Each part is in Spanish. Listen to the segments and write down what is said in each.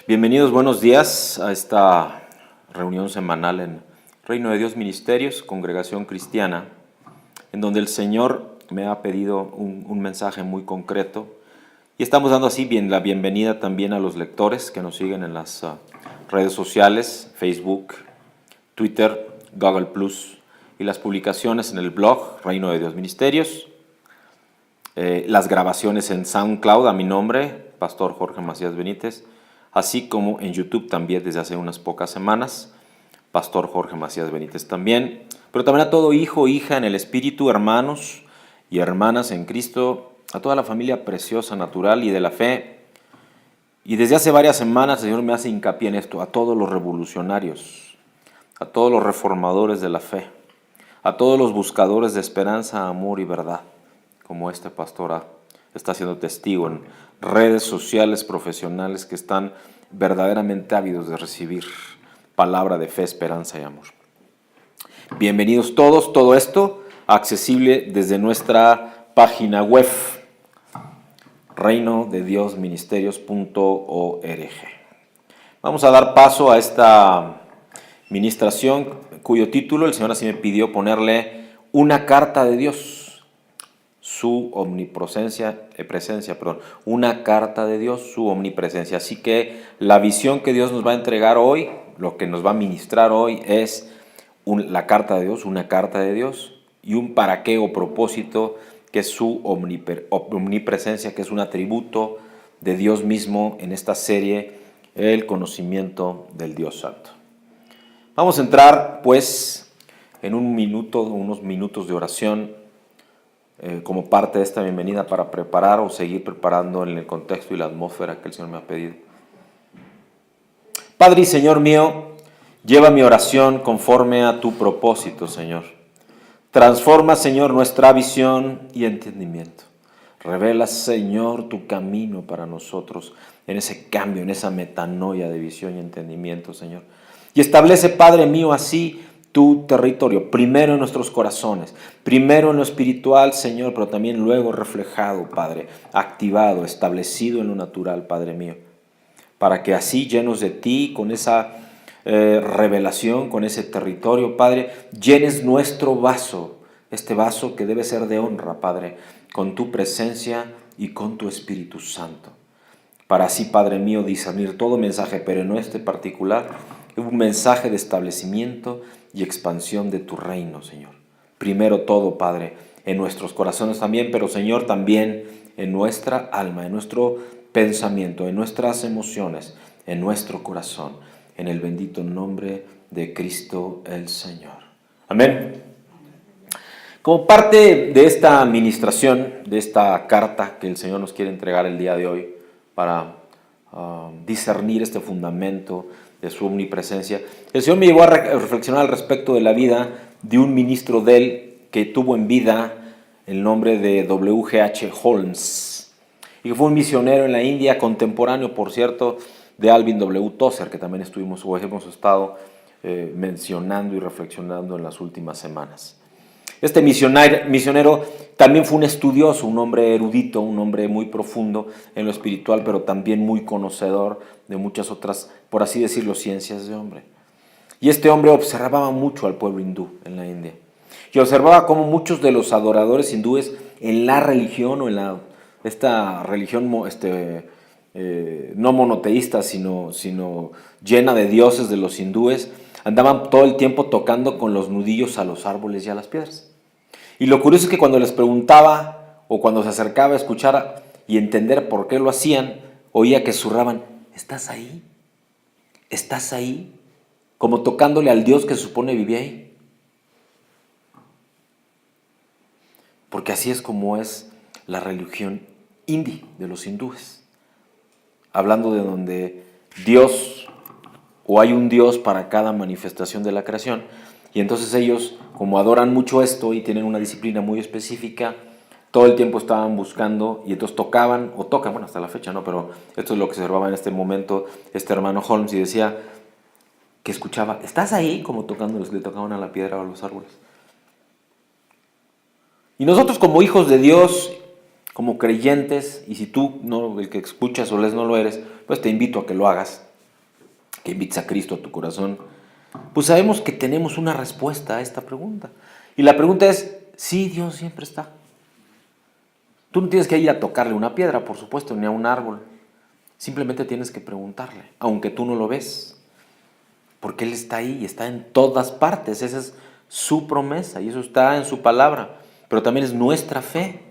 Bienvenidos, buenos días a esta reunión semanal en Reino de Dios Ministerios, Congregación Cristiana, en donde el Señor me ha pedido un mensaje muy concreto y estamos dando así la bienvenida también a los lectores que nos siguen en las redes sociales, Facebook, Twitter, Google Plus y las publicaciones en el blog Reino de Dios Ministerios, las grabaciones en SoundCloud a mi nombre, Pastor Jorge Macías Benítez, así como en YouTube también desde hace unas pocas semanas, Pastor Jorge Macías Benítez también, pero también a todo hijo, hija en el Espíritu, hermanos y hermanas en Cristo, a toda la familia preciosa, natural y de la fe. Y desde hace varias semanas el Señor me hace hincapié en esto, a todos los revolucionarios, a todos los reformadores de la fe, a todos los buscadores de esperanza, amor y verdad, como este pastor está siendo testigo en redes sociales profesionales que están verdaderamente ávidos de recibir palabra de fe, esperanza y amor. Bienvenidos todos, todo esto accesible desde nuestra página web, reinodediosministerios.org. Vamos a dar paso a esta ministración cuyo título el Señor así me pidió ponerle una carta de Dios. Su omnipresencia, una carta de Dios, su omnipresencia. Así que la visión que Dios nos va a entregar hoy, lo que nos va a ministrar hoy es la carta de Dios, una carta de Dios y un para qué o propósito que es su omnipresencia, que es un atributo de Dios mismo en esta serie, el conocimiento del Dios Santo. Vamos a entrar pues en unos minutos de oración como parte de esta bienvenida para preparar o seguir preparando en el contexto y la atmósfera que el Señor me ha pedido. Padre y Señor mío, lleva mi oración conforme a tu propósito, Señor. Transforma, Señor, nuestra visión y entendimiento. Revela, Señor, tu camino para nosotros en ese cambio, en esa metanoia de visión y entendimiento, Señor. Y establece, Padre mío, así tu territorio, primero en nuestros corazones, primero en lo espiritual, Señor, pero también luego reflejado, Padre, activado, establecido en lo natural, Padre mío, para que así, llenos de ti, con esa revelación, con ese territorio, Padre, llenes nuestro vaso, este vaso que debe ser de honra, Padre, con tu presencia y con tu Espíritu Santo, para así, Padre mío, discernir todo mensaje, pero en este particular, un mensaje de establecimiento y expansión de tu reino, Señor. Primero todo, Padre, en nuestros corazones también, pero Señor, también en nuestra alma, en nuestro pensamiento, en nuestras emociones, en nuestro corazón, en el bendito nombre de Cristo el Señor. Amén. Como parte de esta administración, de esta carta que el Señor nos quiere entregar el día de hoy para discernir este fundamento de su omnipresencia, el Señor me llevó a reflexionar al respecto de la vida de un ministro de él que tuvo en vida el nombre de W.H. Holmes y que fue un misionero en la India, contemporáneo, por cierto, de Alvin W. Tozer, que también hemos estado mencionando y reflexionando en las últimas semanas. Este misionero también fue un estudioso, un hombre erudito, un hombre muy profundo en lo espiritual, pero también muy conocedor de muchas otras, por así decirlo, ciencias de hombre. Y este hombre observaba mucho al pueblo hindú en la India. Y observaba cómo muchos de los adoradores hindúes en la religión o en esta religión no monoteísta, sino llena de dioses de los hindúes, andaban todo el tiempo tocando con los nudillos a los árboles y a las piedras. Y lo curioso es que cuando les preguntaba o cuando se acercaba a escuchar y entender por qué lo hacían, oía que susurraban, ¿estás ahí? ¿Estás ahí? Como tocándole al Dios que se supone vivía ahí. Porque así es como es la religión hindi de los hindúes. Hablando de donde Dios o hay un Dios para cada manifestación de la creación. Y entonces ellos, como adoran mucho esto y tienen una disciplina muy específica, todo el tiempo estaban buscando y entonces tocan, bueno, hasta la fecha, ¿no? Pero esto es lo que se observaba en este momento este hermano Holmes y decía que escuchaba, ¿estás ahí? Como tocándoles, le tocaban a la piedra o a los árboles. Y nosotros como hijos de Dios, como creyentes, y si tú, no, el que escuchas o lees no lo eres, pues te invito a que lo hagas. que invites a Cristo a tu corazón, pues sabemos que tenemos una respuesta a esta pregunta. Y la pregunta es, sí, Dios siempre está. Tú no tienes que ir a tocarle una piedra, por supuesto, ni a un árbol. Simplemente tienes que preguntarle, aunque tú no lo ves. Porque Él está ahí y está en todas partes. Esa es su promesa y eso está en su palabra. Pero también es nuestra fe.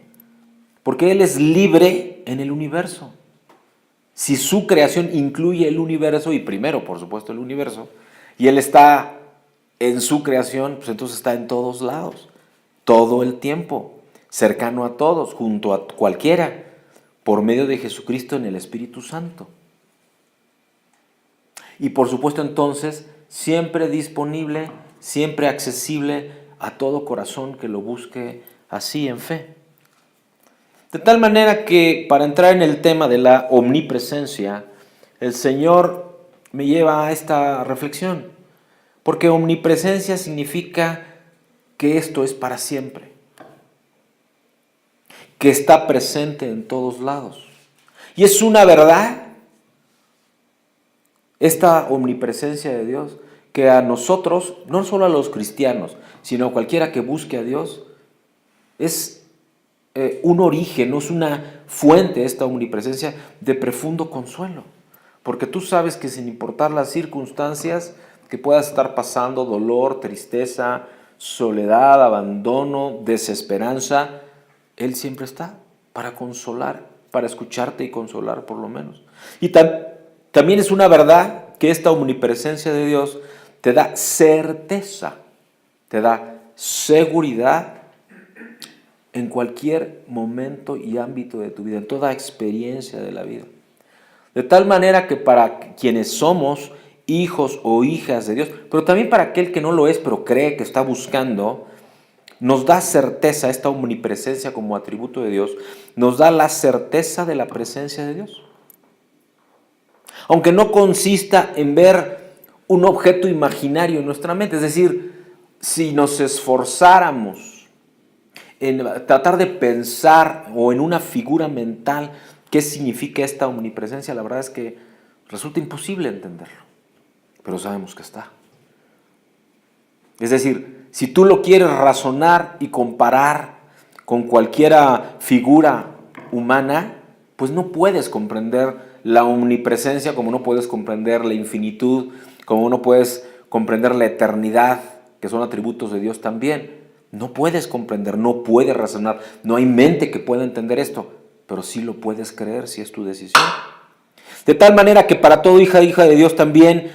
Porque Él es libre en el universo. Si su creación incluye el universo, y primero, por supuesto, el universo, y Él está en su creación, pues entonces está en todos lados, todo el tiempo, cercano a todos, junto a cualquiera, por medio de Jesucristo en el Espíritu Santo. Y por supuesto entonces, siempre disponible, siempre accesible a todo corazón que lo busque así en fe. De tal manera que para entrar en el tema de la omnipresencia, el Señor me lleva a esta reflexión. Porque omnipresencia significa que esto es para siempre, que está presente en todos lados. Y es una verdad, esta omnipresencia de Dios, que a nosotros, no solo a los cristianos, sino a cualquiera que busque a Dios, es un origen, es una fuente, esta omnipresencia, de profundo consuelo. Porque tú sabes que sin importar las circunstancias que puedas estar pasando, dolor, tristeza, soledad, abandono, desesperanza, Él siempre está para consolar, para escucharte y consolar por lo menos. Y también es una verdad que esta omnipresencia de Dios te da certeza, te da seguridad en cualquier momento y ámbito de tu vida, en toda experiencia de la vida. De tal manera que para quienes somos hijos o hijas de Dios, pero también para aquel que no lo es, pero cree que está buscando, nos da certeza, esta omnipresencia como atributo de Dios, nos da la certeza de la presencia de Dios. Aunque no consista en ver un objeto imaginario en nuestra mente, es decir, si nos esforzáramos en tratar de pensar o en una figura mental qué significa esta omnipresencia, la verdad es que resulta imposible entenderlo, pero sabemos que está. Es decir, si tú lo quieres razonar y comparar con cualquier figura humana, pues no puedes comprender la omnipresencia como no puedes comprender la infinitud, como no puedes comprender la eternidad, que son atributos de Dios también. No puedes comprender, no puedes razonar, no hay mente que pueda entender esto, pero sí lo puedes creer si es tu decisión. De tal manera que para todo hija de Dios también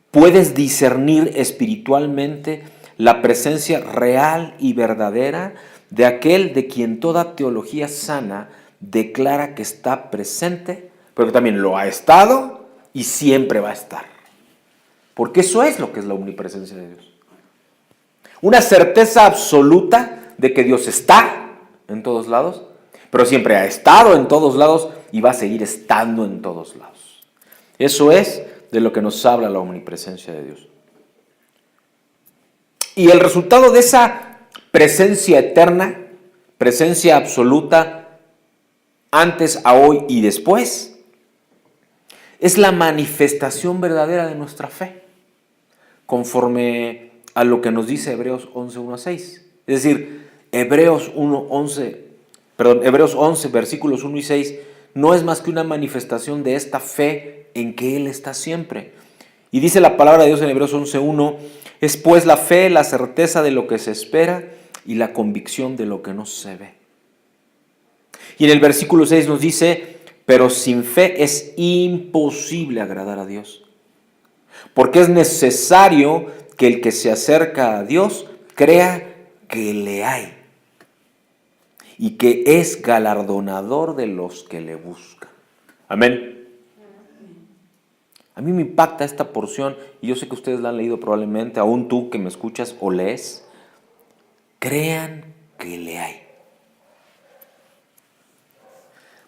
puedes discernir espiritualmente la presencia real y verdadera de aquel de quien toda teología sana declara que está presente, pero que también lo ha estado y siempre va a estar. Porque eso es lo que es la omnipresencia de Dios. Una certeza absoluta de que Dios está en todos lados, pero siempre ha estado en todos lados y va a seguir estando en todos lados. Eso es de lo que nos habla la omnipresencia de Dios. Y el resultado de esa presencia eterna, presencia absoluta, antes, a hoy y después, es la manifestación verdadera de nuestra fe, conforme a lo que nos dice Hebreos 11, 1 a 6. Es decir, Hebreos 11, versículos 1 y 6, no es más que una manifestación de esta fe en que Él está siempre. Y dice la palabra de Dios en Hebreos 11, 1, es pues la fe, la certeza de lo que se espera y la convicción de lo que no se ve. Y en el versículo 6 nos dice, pero sin fe es imposible agradar a Dios, porque es necesario que el que se acerca a Dios crea que le hay y que es galardonador de los que le buscan. Amén. A mí me impacta esta porción y yo sé que ustedes la han leído probablemente, aún tú que me escuchas o lees. Crean que le hay.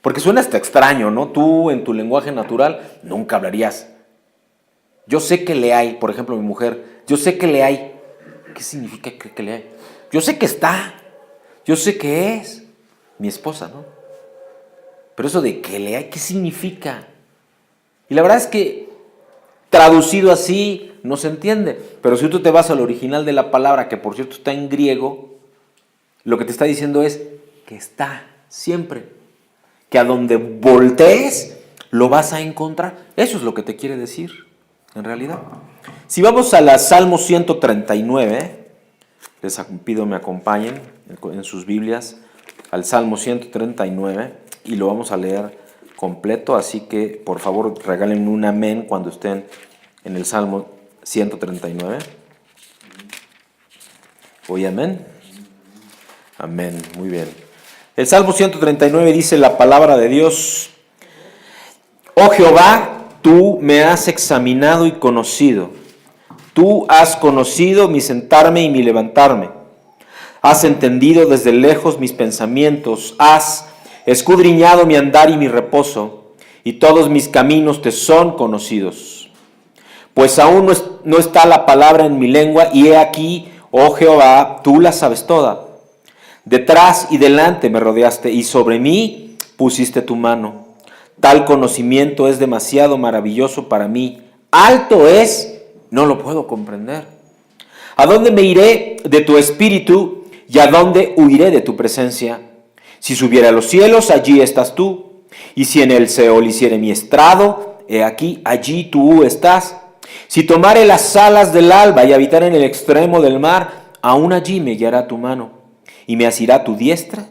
Porque suena hasta extraño, ¿no? Tú en tu lenguaje natural nunca hablarías. Yo sé que le hay, por ejemplo, mi mujer, yo sé que le hay. ¿Qué significa que le hay? Yo sé que está, yo sé que es mi esposa, ¿no? Pero eso de que le hay, ¿qué significa? Y la verdad es que Traducido así no se entiende, pero si tú te vas al original de la palabra, que por cierto está en griego, lo que te está diciendo es que está siempre, que a donde voltees lo vas a encontrar. Eso es lo que te quiere decir, en realidad. Si vamos a la Salmo 139, les pido me acompañen en sus Biblias al Salmo 139 y lo vamos a leer completo, así que por favor regálenme un amén cuando estén en el Salmo 139. ¿Oye amén? Amén, muy bien. El Salmo 139 dice la palabra de Dios: Oh Jehová, tú me has examinado y conocido. Tú has conocido mi sentarme y mi levantarme. Has entendido desde lejos mis pensamientos. Has escudriñado mi andar y mi reposo, y todos mis caminos te son conocidos. Pues aún no está la palabra en mi lengua, y he aquí, oh Jehová, tú la sabes toda. Detrás y delante me rodeaste, y sobre mí pusiste tu mano. Tal conocimiento es demasiado maravilloso para mí. Alto es, no lo puedo comprender. ¿A dónde me iré de tu espíritu y a dónde huiré de tu presencia? Si subiera a los cielos, allí estás tú. Y si en el Seol hiciere mi estrado, he aquí, allí tú estás. Si tomare las alas del alba y habitar en el extremo del mar, aún allí me guiará tu mano y me asirá tu diestra.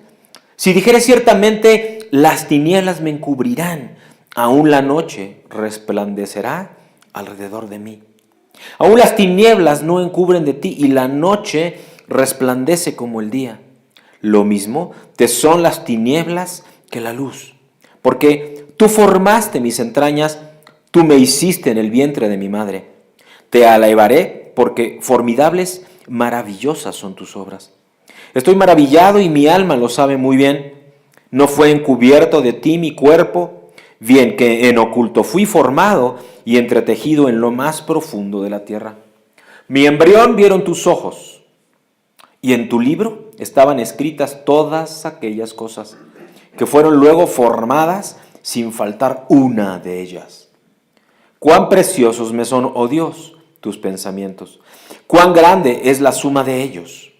Si dijere ciertamente, las tinieblas me encubrirán, aún la noche resplandecerá alrededor de mí. Aún las tinieblas no encubren de ti, y la noche resplandece como el día. Lo mismo te son las tinieblas que la luz, porque tú formaste mis entrañas, tú me hiciste en el vientre de mi madre. Te alabaré, porque formidables, maravillosas son tus obras. Estoy maravillado y mi alma lo sabe muy bien. No fue encubierto de ti mi cuerpo, bien que en oculto fui formado y entretejido en lo más profundo de la tierra. Mi embrión vieron tus ojos, y en tu libro estaban escritas todas aquellas cosas, que fueron luego formadas sin faltar una de ellas. Cuán preciosos me son, oh Dios, tus pensamientos, cuán grande es la suma de ellos.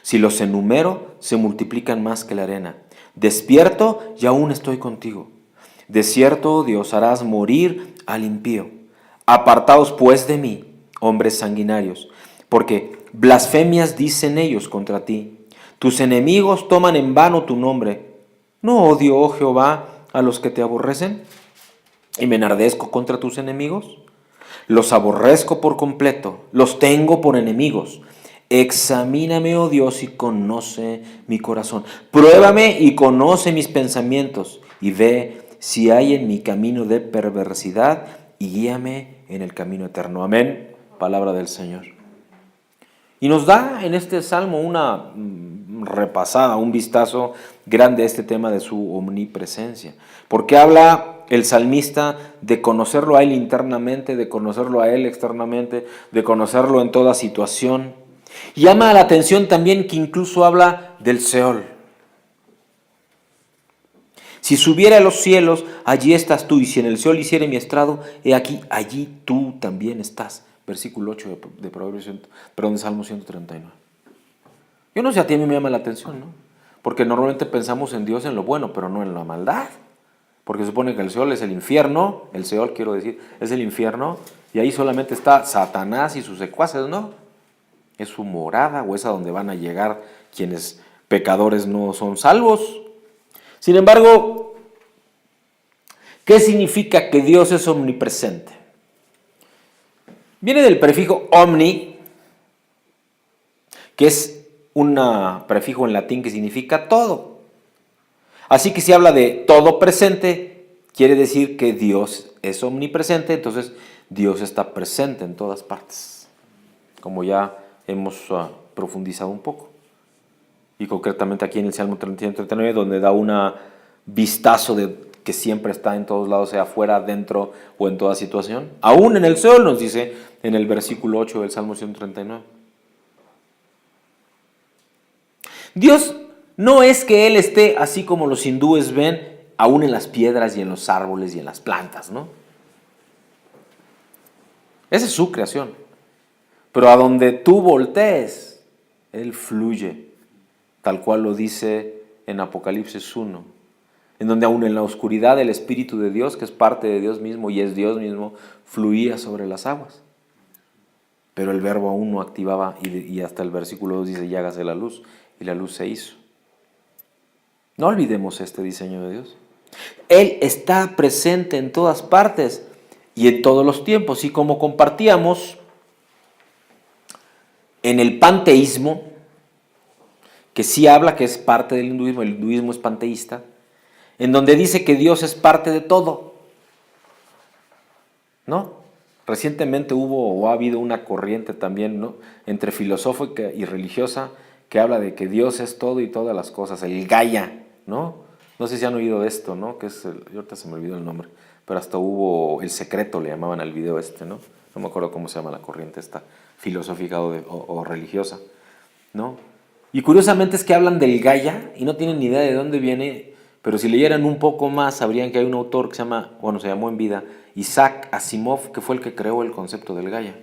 Si los enumero, se multiplican más que la arena. Despierto y aún estoy contigo. De cierto, oh Dios, harás morir al impío. Apartaos pues de mí, hombres sanguinarios, porque blasfemias dicen ellos contra ti. Tus enemigos toman en vano tu nombre. ¿No odio, oh Jehová, a los que te aborrecen? ¿Y me enardezco contra tus enemigos? Los aborrezco por completo, los tengo por enemigos. Examíname, oh Dios, y conoce mi corazón. Pruébame y conoce mis pensamientos, y ve si hay en mi camino de perversidad, y guíame en el camino eterno. Amén. Palabra del Señor. Y nos da en este salmo una repasada, un vistazo grande a este tema de su omnipresencia. Porque habla el salmista de conocerlo a Él internamente, de conocerlo a Él externamente, de conocerlo en toda situación. Llama la atención también que incluso habla del Seol. Si subiera a los cielos, allí estás tú, y si en el Seol hiciere mi estrado, he aquí, allí tú también estás. Versículo 8 de de Salmo 139. Yo no sé, a ti a mí me llama la atención, ¿no? Porque normalmente pensamos en Dios en lo bueno, pero no en la maldad. Porque se supone que el Seol es el infierno, el Seol quiero decir, es el infierno, y ahí solamente está Satanás y sus secuaces, ¿no? Es su morada, o es a donde van a llegar quienes pecadores no son salvos. Sin embargo, ¿qué significa que Dios es omnipresente? Viene del prefijo omni, que es un prefijo en latín que significa todo. Así que si habla de todo presente, quiere decir que Dios es omnipresente, entonces Dios está presente en todas partes, como ya hemos profundizado un poco. Y concretamente aquí en el Salmo 39, donde da un vistazo de que siempre está en todos lados, sea afuera, dentro o en toda situación. Aún en el Seol, nos dice en el versículo 8 del Salmo 139. Dios no es que Él esté así como los hindúes ven, aún en las piedras y en los árboles y en las plantas, ¿no? Esa es su creación. Pero a donde tú voltees, Él fluye, tal cual lo dice en Apocalipsis 1, en donde aún en la oscuridad el Espíritu de Dios, que es parte de Dios mismo y es Dios mismo, fluía sobre las aguas. Pero el verbo aún no activaba y hasta el versículo 2 dice, y hágase la luz, y la luz se hizo. No olvidemos este diseño de Dios. Él está presente en todas partes y en todos los tiempos. Y como compartíamos en el panteísmo, que sí habla que es parte del hinduismo, el hinduismo es panteísta, en donde dice que Dios es parte de todo, ¿no? Recientemente hubo o ha habido una corriente también, ¿no?, entre filosófica y religiosa que habla de que Dios es todo y todas las cosas, el Gaia, ¿no? No sé si han oído de esto, ¿no? Que es ahorita se me olvidó el nombre, pero hasta hubo El Secreto, le llamaban al video este, ¿no? No me acuerdo cómo se llama la corriente esta, filosófica o religiosa, ¿no? Y curiosamente es que hablan del Gaia y no tienen ni idea de dónde viene, pero si leyeran un poco más sabrían que hay un autor que se llamó en vida Isaac Asimov, que fue el que creó el concepto del Gaia.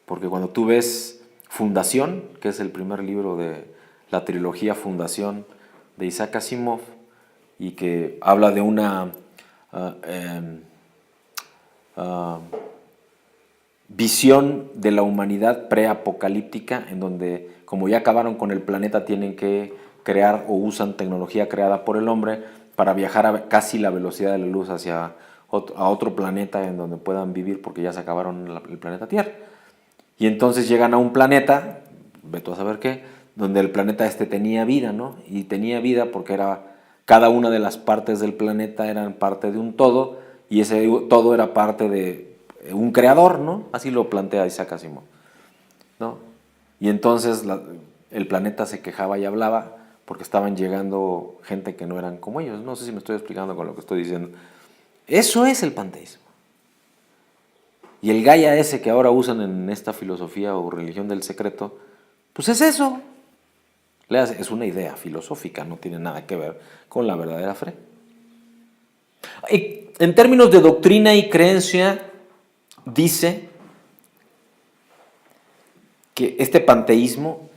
Porque cuando tú ves Fundación, que es el primer libro de la trilogía Fundación de Isaac Asimov, y que habla de una visión de la humanidad preapocalíptica, en donde como ya acabaron con el planeta tienen que crear o usan tecnología creada por el hombre para viajar a casi la velocidad de la luz hacia otro planeta en donde puedan vivir porque ya se acabaron el planeta Tierra. Y entonces llegan a un planeta, ve tú a saber qué, donde el planeta tenía vida, ¿no? Y tenía vida porque cada una de las partes del planeta eran parte de un todo, y ese todo era parte de un creador, ¿no? Así lo plantea Isaac Asimov, ¿no? Y entonces el planeta se quejaba y hablaba porque estaban llegando gente que no eran como ellos. No sé si me estoy explicando con lo que estoy diciendo. Eso es el panteísmo. Y el Gaia ese que ahora usan en esta filosofía o religión del secreto, pues es eso. Es una idea filosófica, no tiene nada que ver con la verdadera fe. Y en términos de doctrina y creencia, dice que este panteísmo,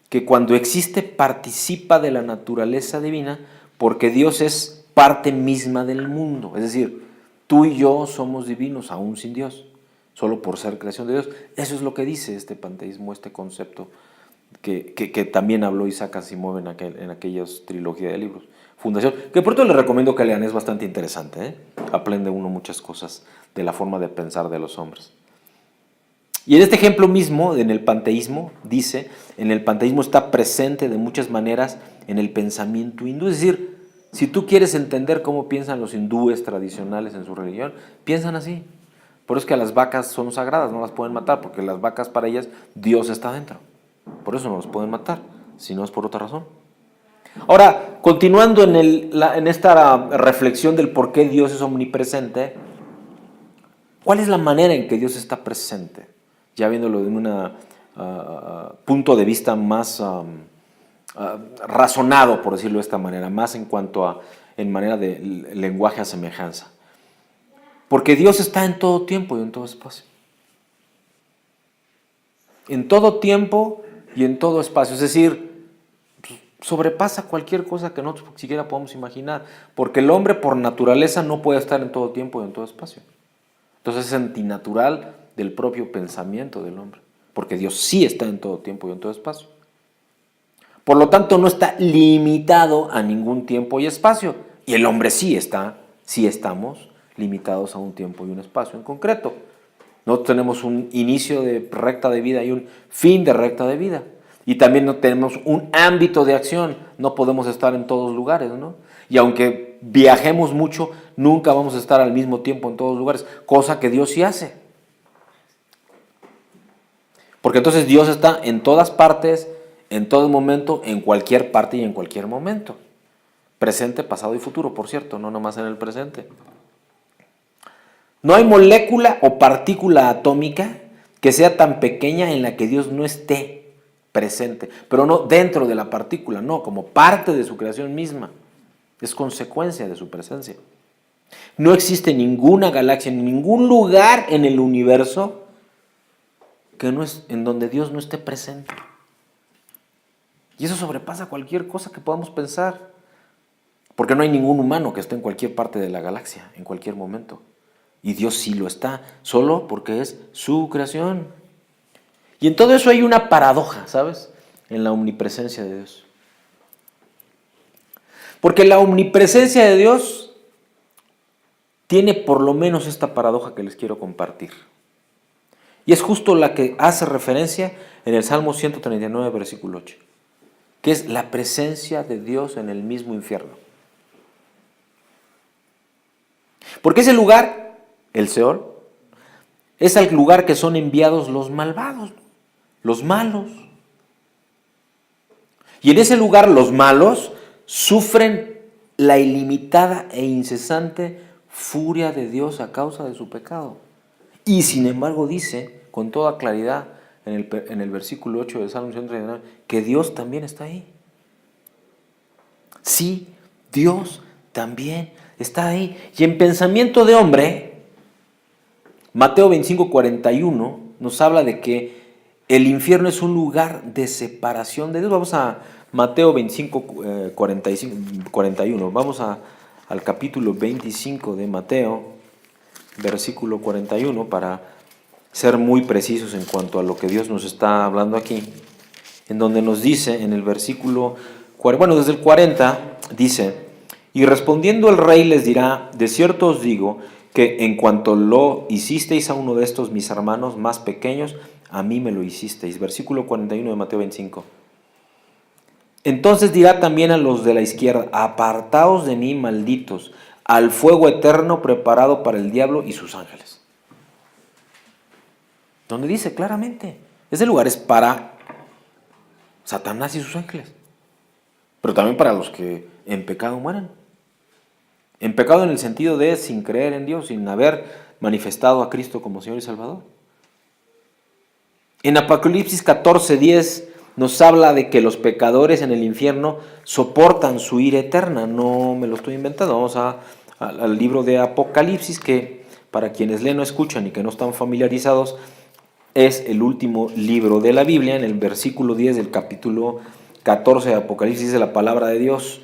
que cuando existe participa de la naturaleza divina, porque Dios es parte misma del mundo. Es decir, tú y yo somos divinos aún sin Dios, solo por ser creación de Dios. Eso es lo que dice este panteísmo, este concepto que también habló Isaac Asimov en aquellas trilogía de libros. Fundación, que por todo les recomiendo que lean, es bastante interesante, ¿eh? Aprende uno muchas cosas de la forma de pensar de los hombres. Y en este ejemplo mismo, en el panteísmo, dice, en el panteísmo está presente de muchas maneras en el pensamiento hindú. Es decir, si tú quieres entender cómo piensan los hindúes tradicionales en su religión, piensan así. Por eso es que las vacas son sagradas, no las pueden matar, porque las vacas para ellas Dios está dentro. Por eso no los pueden matar, si no es por otra razón. Ahora, continuando en esta reflexión del por qué Dios es omnipresente, ¿cuál es la manera en que Dios está presente? Ya viéndolo de un punto de vista más razonado, por decirlo de esta manera, más en manera de lenguaje a semejanza. Porque Dios está en todo tiempo y en todo espacio. En todo tiempo y en todo espacio. Es decir, sobrepasa cualquier cosa que nosotros siquiera podamos imaginar. Porque el hombre por naturaleza no puede estar en todo tiempo y en todo espacio. Entonces es antinatural del propio pensamiento del hombre. Porque Dios sí está en todo tiempo y en todo espacio. Por lo tanto, no está limitado a ningún tiempo y espacio. Y el hombre sí estamos limitados a un tiempo y un espacio en concreto. Nosotros tenemos un inicio de recta de vida y un fin de recta de vida. Y también no tenemos un ámbito de acción. No podemos estar en todos lugares, ¿no? Y aunque viajemos mucho, nunca vamos a estar al mismo tiempo en todos lugares, cosa que Dios sí hace. Porque entonces Dios está en todas partes, en todo momento, en cualquier parte y en cualquier momento. Presente, pasado y futuro, por cierto, no nomás en el presente. No hay molécula o partícula atómica que sea tan pequeña en la que Dios no esté presente, pero no dentro de la partícula, no, como parte de su creación misma. Es consecuencia de su presencia. No existe ninguna galaxia, ningún lugar en el universo que no es, en donde Dios no esté presente. Y eso sobrepasa cualquier cosa que podamos pensar. Porque no hay ningún humano que esté en cualquier parte de la galaxia, en cualquier momento. Y Dios sí lo está, solo porque es su creación. Y en todo eso hay una paradoja, ¿sabes? En la omnipresencia de Dios. Porque la omnipresencia de Dios tiene por lo menos esta paradoja que les quiero compartir. Y es justo la que hace referencia en el Salmo 139, versículo 8, que es la presencia de Dios en el mismo infierno. Porque ese lugar, el Seol, es al lugar que son enviados los malvados, los malos. Y en ese lugar los malos sufren la ilimitada e incesante furia de Dios a causa de su pecado. Y sin embargo dice con toda claridad en el versículo 8 del Salmo 139 que Dios también está ahí. Sí, Dios también está ahí. Y en pensamiento de hombre, Mateo 25, 41 nos habla de que el infierno es un lugar de separación de Dios. Vamos a Mateo 25, 41. Vamos al capítulo 25 de Mateo, versículo 41, para ser muy precisos en cuanto a lo que Dios nos está hablando aquí, en donde nos dice en el versículo, desde el 40, dice: y respondiendo el rey les dirá, de cierto os digo, que en cuanto lo hicisteis a uno de estos mis hermanos más pequeños, a mí me lo hicisteis. Versículo 41 de Mateo 25. Entonces dirá también a los de la izquierda, apartaos de mí, malditos, al fuego eterno preparado para el diablo y sus ángeles. Donde dice claramente, ese lugar es para Satanás y sus ángeles, pero también para los que en pecado mueren. En pecado en el sentido de sin creer en Dios, sin haber manifestado a Cristo como Señor y Salvador. En Apocalipsis 14:10 nos habla de que los pecadores en el infierno soportan su ira eterna. No me lo estoy inventando. Vamos al libro de Apocalipsis, que para quienes leen o escuchan y que no están familiarizados, es el último libro de la Biblia. En el versículo 10 del capítulo 14 de Apocalipsis dice la palabra de Dios: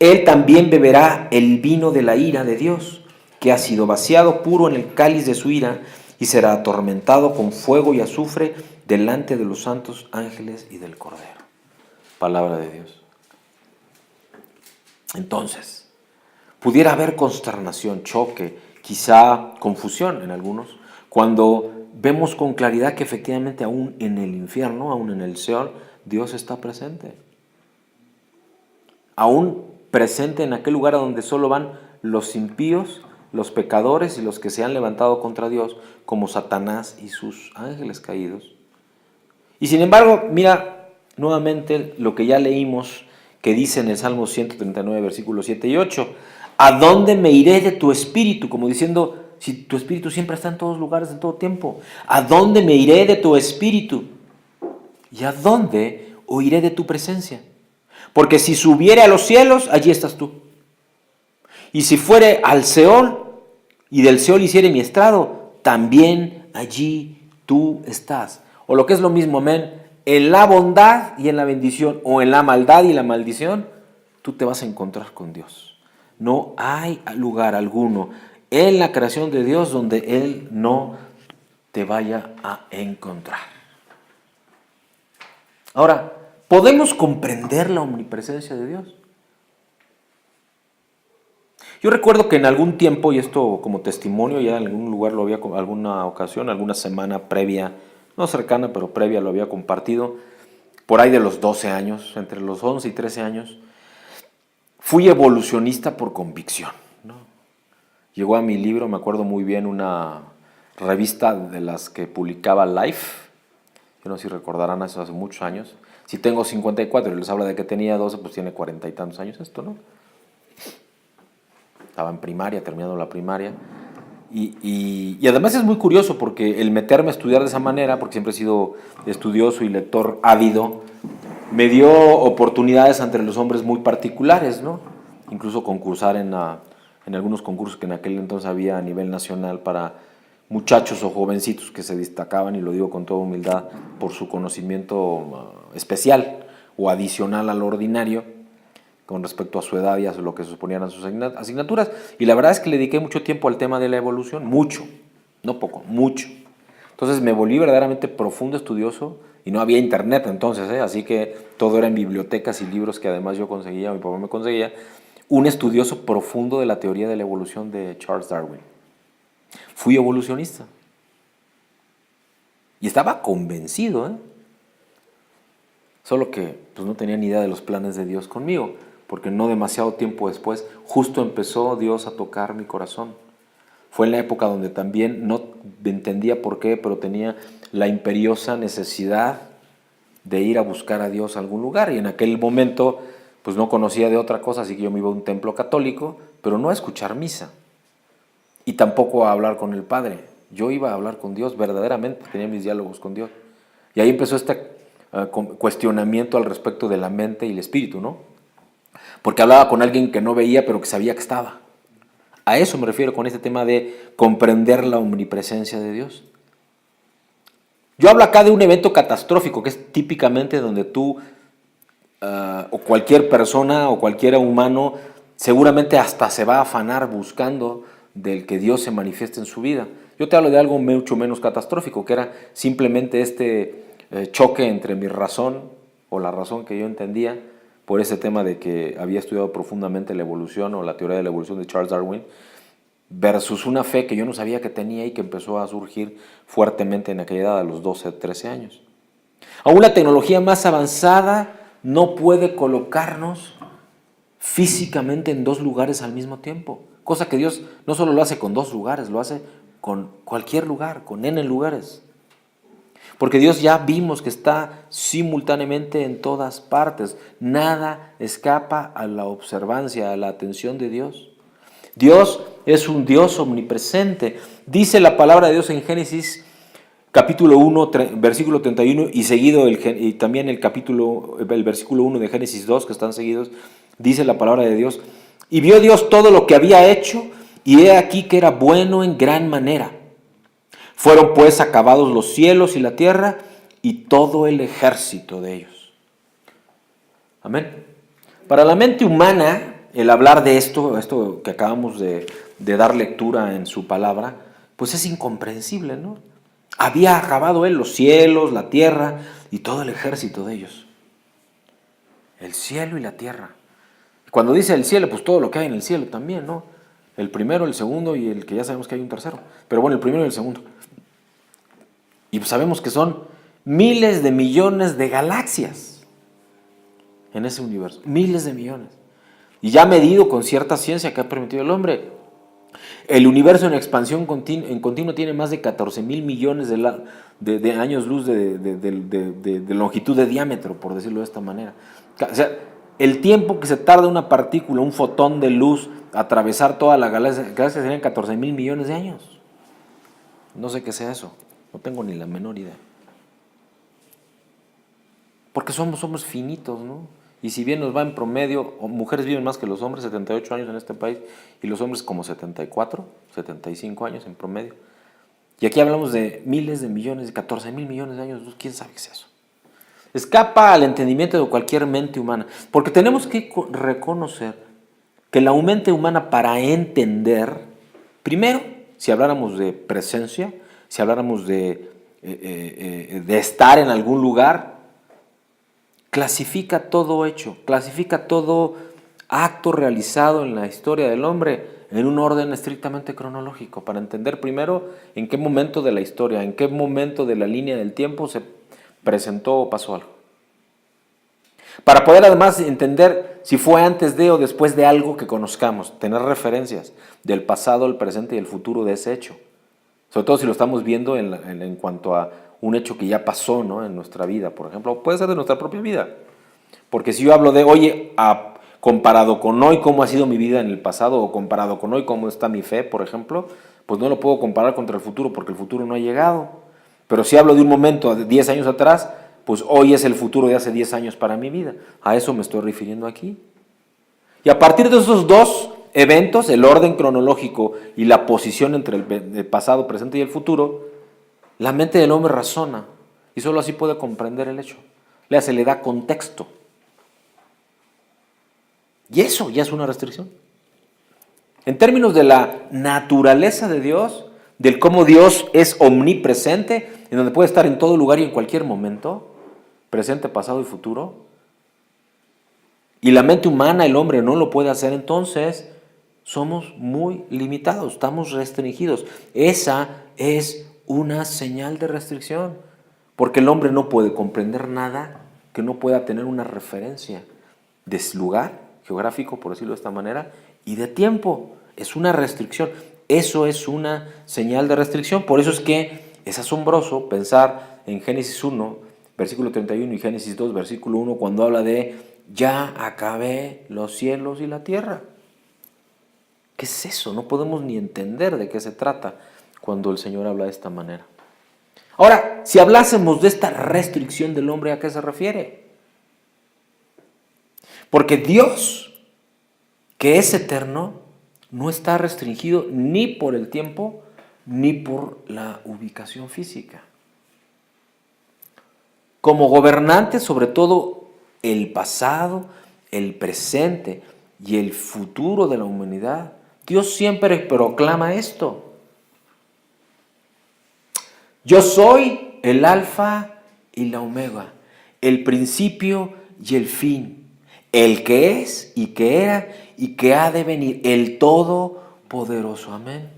Él también beberá el vino de la ira de Dios, que ha sido vaciado puro en el cáliz de su ira, y será atormentado con fuego y azufre delante de los santos ángeles y del Cordero. Palabra de Dios. Entonces, pudiera haber consternación, choque, quizá confusión en algunos, cuando vemos con claridad que efectivamente aún en el infierno, aún en el Seol, Dios está presente. Aún presente en aquel lugar a donde solo van los impíos, los pecadores y los que se han levantado contra Dios, como Satanás y sus ángeles caídos. Y sin embargo, mira nuevamente lo que ya leímos, que dice en el Salmo 139, versículos 7 y 8, ¿a dónde me iré de tu espíritu? Como diciendo, si tu espíritu siempre está en todos lugares, en todo tiempo, ¿a dónde me iré de tu espíritu? ¿Y a dónde huiré de tu presencia? Porque si subiere a los cielos, allí estás tú. Y si fuere al Seol, y del Seol hiciere mi estrado, también allí tú estás. O lo que es lo mismo, amén, en la bondad y en la bendición, o en la maldad y la maldición, tú te vas a encontrar con Dios. No hay lugar alguno en la creación de Dios donde Él no te vaya a encontrar. Ahora, ¿podemos comprender la omnipresencia de Dios? Yo recuerdo que en algún tiempo, y esto como testimonio, ya en algún lugar lo había, alguna ocasión, alguna semana previa, no cercana, pero previa lo había compartido, por ahí de los 12 años, entre los 11 y 13 años, fui evolucionista por convicción, ¿no? Llegó a mi libro, me acuerdo muy bien, una revista de las que publicaba Life, yo no sé si recordarán eso hace muchos años. Si tengo 54 y les habla de que tenía 12, pues tiene 40 y tantos años esto, ¿no? Estaba en primaria, terminando la primaria. Y además es muy curioso porque el meterme a estudiar de esa manera, porque siempre he sido estudioso y lector ávido, me dio oportunidades entre los hombres muy particulares, ¿no? Incluso concursar en en algunos concursos que en aquel entonces había a nivel nacional para muchachos o jovencitos que se destacaban, y lo digo con toda humildad, por su conocimiento especial o adicional al ordinario con respecto a su edad y a lo que suponían sus asignaturas. Y la verdad es que le dediqué mucho tiempo al tema de la evolución, mucho, no poco, mucho. Entonces me volví verdaderamente profundo estudioso, y no había internet entonces, así que todo era en bibliotecas y libros que además yo conseguía, mi papá me conseguía, un estudioso profundo de la teoría de la evolución de Charles Darwin. Fui evolucionista y estaba convencido, solo que pues, no tenía ni idea de los planes de Dios conmigo, porque no demasiado tiempo después justo empezó Dios a tocar mi corazón. Fue en la época donde también no entendía por qué, pero tenía la imperiosa necesidad de ir a buscar a Dios a algún lugar, y en aquel momento pues no conocía de otra cosa, así que yo me iba a un templo católico, pero no a escuchar misa, y tampoco a hablar con el Padre. Yo iba a hablar con Dios, verdaderamente tenía mis diálogos con Dios. Y ahí empezó este cuestionamiento al respecto de la mente y el espíritu, ¿no? Porque hablaba con alguien que no veía, pero que sabía que estaba. A eso me refiero con este tema de comprender la omnipresencia de Dios. Yo hablo acá de un evento catastrófico, que es típicamente donde tú o cualquier persona o cualquier humano seguramente hasta se va a afanar buscando del que Dios se manifieste en su vida. Yo te hablo de algo mucho menos catastrófico, que era simplemente este choque entre mi razón, o la razón que yo entendía, por ese tema de que había estudiado profundamente la evolución o la teoría de la evolución de Charles Darwin, versus una fe que yo no sabía que tenía y que empezó a surgir fuertemente en aquella edad, a los 12, 13 años. Aún la tecnología más avanzada no puede colocarnos físicamente en dos lugares al mismo tiempo, cosa que Dios no solo lo hace con dos lugares, lo hace con cualquier lugar, con N lugares. Porque Dios ya vimos que está simultáneamente en todas partes. Nada escapa a la observancia, a la atención de Dios. Dios es un Dios omnipresente. Dice la palabra de Dios en Génesis capítulo 1, versículo 31 y seguido y también el versículo 1 de Génesis 2, que están seguidos, dice la palabra de Dios: y vio Dios todo lo que había hecho, y he aquí que era bueno en gran manera. Fueron pues acabados los cielos y la tierra y todo el ejército de ellos. Amén. Para la mente humana, el hablar de esto que acabamos de dar lectura en su palabra, pues es incomprensible, ¿no? Había acabado Él los cielos, la tierra y todo el ejército de ellos. El cielo y la tierra. Cuando dice el cielo, pues todo lo que hay en el cielo también, ¿no? El primero, el segundo y el que ya sabemos que hay un tercero. Pero bueno, el primero y el segundo. Y sabemos que son miles de millones de galaxias en ese universo. Miles de millones. Y ya medido con cierta ciencia que ha permitido el hombre, el universo en expansión continua tiene más de 14,000 millones de años luz de longitud de diámetro, por decirlo de esta manera. O sea, el tiempo que se tarda una partícula, un fotón de luz, a atravesar toda la galaxia serían 14,000 millones de años. No sé qué sea eso. No tengo ni la menor idea. Porque somos finitos, ¿no? Y si bien nos va en promedio, mujeres viven más que los hombres, 78 años en este país, y los hombres como 74, 75 años en promedio. Y aquí hablamos de miles de millones, de 14,000 millones de años, ¿quién sabe qué es eso? Escapa al entendimiento de cualquier mente humana, porque tenemos que reconocer que la mente humana, para entender, primero, si habláramos de presencia, si habláramos de estar en algún lugar, clasifica todo hecho, clasifica todo acto realizado en la historia del hombre en un orden estrictamente cronológico, para entender primero en qué momento de la historia, en qué momento de la línea del tiempo se presentó o pasó algo. Para poder además entender si fue antes de o después de algo que conozcamos, tener referencias del pasado, el presente y el futuro de ese hecho. Sobre todo si lo estamos viendo en cuanto a un hecho que ya pasó, ¿no?, en nuestra vida, por ejemplo, puede ser de nuestra propia vida. Porque si yo hablo de, oye, comparado con hoy cómo ha sido mi vida en el pasado, o comparado con hoy cómo está mi fe, por ejemplo, pues no lo puedo comparar contra el futuro porque el futuro no ha llegado. Pero si hablo de un momento de 10 años atrás, pues hoy es el futuro de hace 10 años para mi vida. A eso me estoy refiriendo aquí. Y a partir de esos dos eventos, el orden cronológico y la posición entre el pasado, presente y el futuro, la mente del hombre razona y solo así puede comprender el hecho. Se le da contexto. Y eso ya es una restricción. En términos de la naturaleza de Dios, del cómo Dios es omnipresente, en donde puede estar en todo lugar y en cualquier momento, presente, pasado y futuro, y la mente humana, el hombre, no lo puede hacer, entonces somos muy limitados, estamos restringidos. Esa es una señal de restricción, porque el hombre no puede comprender nada que no pueda tener una referencia de lugar geográfico, por decirlo de esta manera, y de tiempo. Es una restricción. Eso es una señal de restricción. Por eso es que es asombroso pensar en Génesis 1, versículo 31 y Génesis 2, versículo 1, cuando habla de ya acabé los cielos y la tierra. ¿Qué es eso? No podemos ni entender de qué se trata cuando el Señor habla de esta manera. Ahora, si hablásemos de esta restricción del hombre, ¿a qué se refiere? Porque Dios, que es eterno, no está restringido ni por el tiempo ni por la ubicación física. Como gobernante sobre todo el pasado, el presente y el futuro de la humanidad, Dios siempre proclama esto. Yo soy el alfa y la omega, el principio y el fin, el que es y que era y que ha de venir, el todopoderoso. Amén.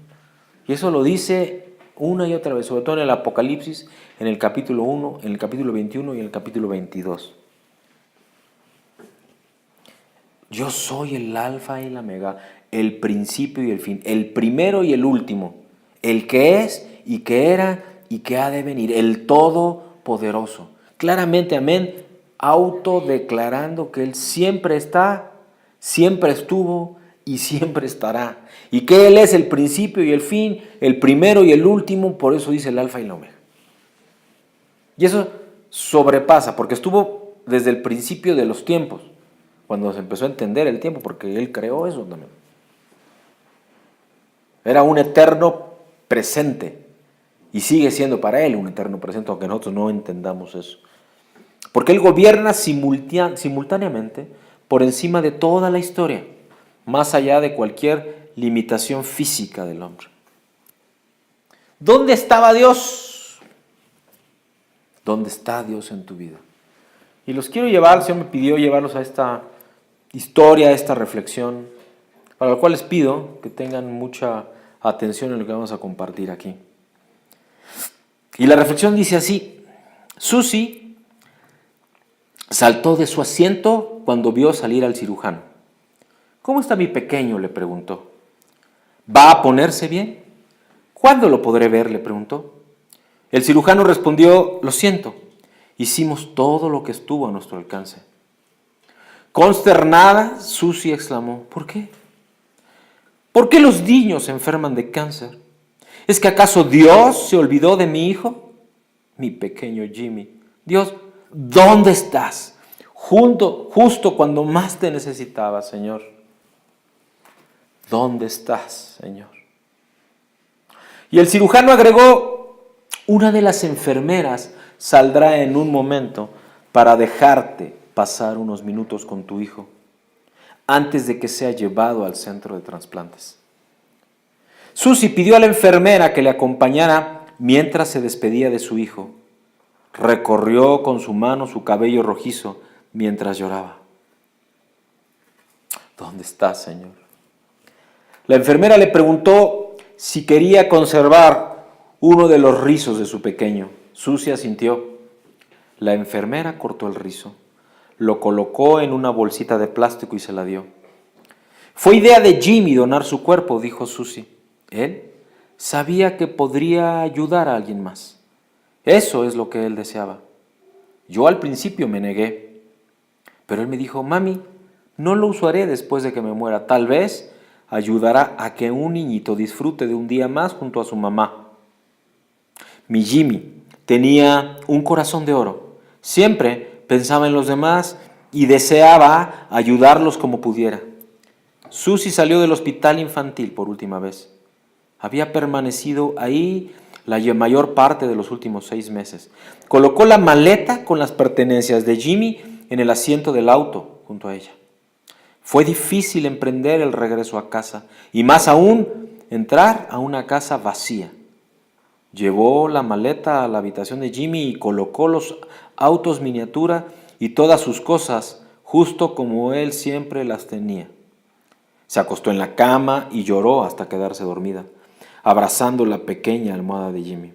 Y eso lo dice una y otra vez, sobre todo en el Apocalipsis, en el capítulo 1, en el capítulo 21 y en el capítulo 22. Yo soy el alfa y la omega, el principio y el fin, el primero y el último, el que es y que era y que ha de venir, el todopoderoso. Claramente, amén, autodeclarando que Él siempre está, siempre estuvo y siempre estará. Y que Él es el principio y el fin, el primero y el último, por eso dice el alfa y la omega. Y eso sobrepasa, porque estuvo desde el principio de los tiempos, cuando se empezó a entender el tiempo, porque Él creó eso también. Era un eterno presente, y sigue siendo para Él un eterno presente, aunque nosotros no entendamos eso. Porque Él gobierna simultáneamente por encima de toda la historia, más allá de cualquier limitación física del hombre. ¿Dónde estaba Dios? ¿Dónde está Dios en tu vida? Y los quiero llevar, el Señor me pidió llevarlos a esta historia, a esta reflexión, para lo cual les pido que tengan mucha atención en lo que vamos a compartir aquí. Y la reflexión dice así: Susi saltó de su asiento cuando vio salir al cirujano. ¿Cómo está mi pequeño?, le preguntó. ¿Va a ponerse bien? ¿Cuándo lo podré ver?, le preguntó. El cirujano respondió: lo siento, hicimos todo lo que estuvo a nuestro alcance. Consternada, Susi exclamó: ¿por qué? ¿Por qué los niños se enferman de cáncer? ¿Es que acaso Dios se olvidó de mi hijo? Mi pequeño Jimmy. Dios, ¿dónde estás? Justo cuando más te necesitaba, Señor. ¿Dónde estás, Señor? Y el cirujano agregó: una de las enfermeras saldrá en un momento para dejarte pasar unos minutos con tu hijo antes de que sea llevado al centro de trasplantes. Susi pidió a la enfermera que le acompañara mientras se despedía de su hijo. Recorrió con su mano su cabello rojizo mientras lloraba. ¿Dónde estás, Señor? La enfermera le preguntó si quería conservar uno de los rizos de su pequeño. Susi asintió. La enfermera cortó el rizo, lo colocó en una bolsita de plástico y se la dio. Fue idea de Jimmy donar su cuerpo, dijo Susi. Él sabía que podría ayudar a alguien más. Eso es lo que él deseaba. Yo al principio me negué, pero él me dijo: mami, no lo usaré después de que me muera. Tal vez ayudará a que un niñito disfrute de un día más junto a su mamá. Mi Jimmy tenía un corazón de oro. Siempre pensaba en los demás y deseaba ayudarlos como pudiera. Susie salió del hospital infantil por última vez. Había permanecido ahí la mayor parte de los últimos 6 meses. Colocó la maleta con las pertenencias de Jimmy en el asiento del auto junto a ella. Fue difícil emprender el regreso a casa y más aún entrar a una casa vacía. Llevó la maleta a la habitación de Jimmy y colocó los autos miniatura y todas sus cosas justo como él siempre las tenía. Se acostó en la cama y lloró hasta quedarse dormida, abrazando la pequeña almohada de Jimmy.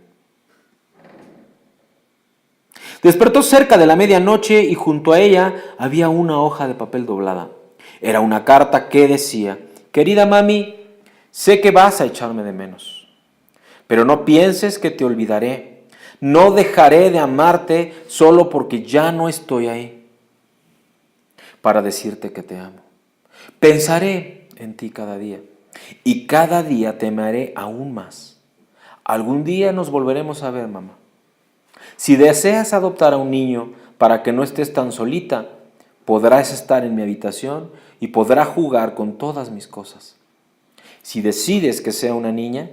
Despertó cerca de la medianoche y junto a ella había una hoja de papel doblada. Era una carta que decía: querida mami, sé que vas a echarme de menos, pero no pienses que te olvidaré. No dejaré de amarte solo porque ya no estoy ahí para decirte que te amo. Pensaré en ti cada día y cada día te amaré aún más. Algún día nos volveremos a ver, mamá. Si deseas adoptar a un niño para que no estés tan solita, podrás estar en mi habitación y podrá jugar con todas mis cosas. Si decides que sea una niña,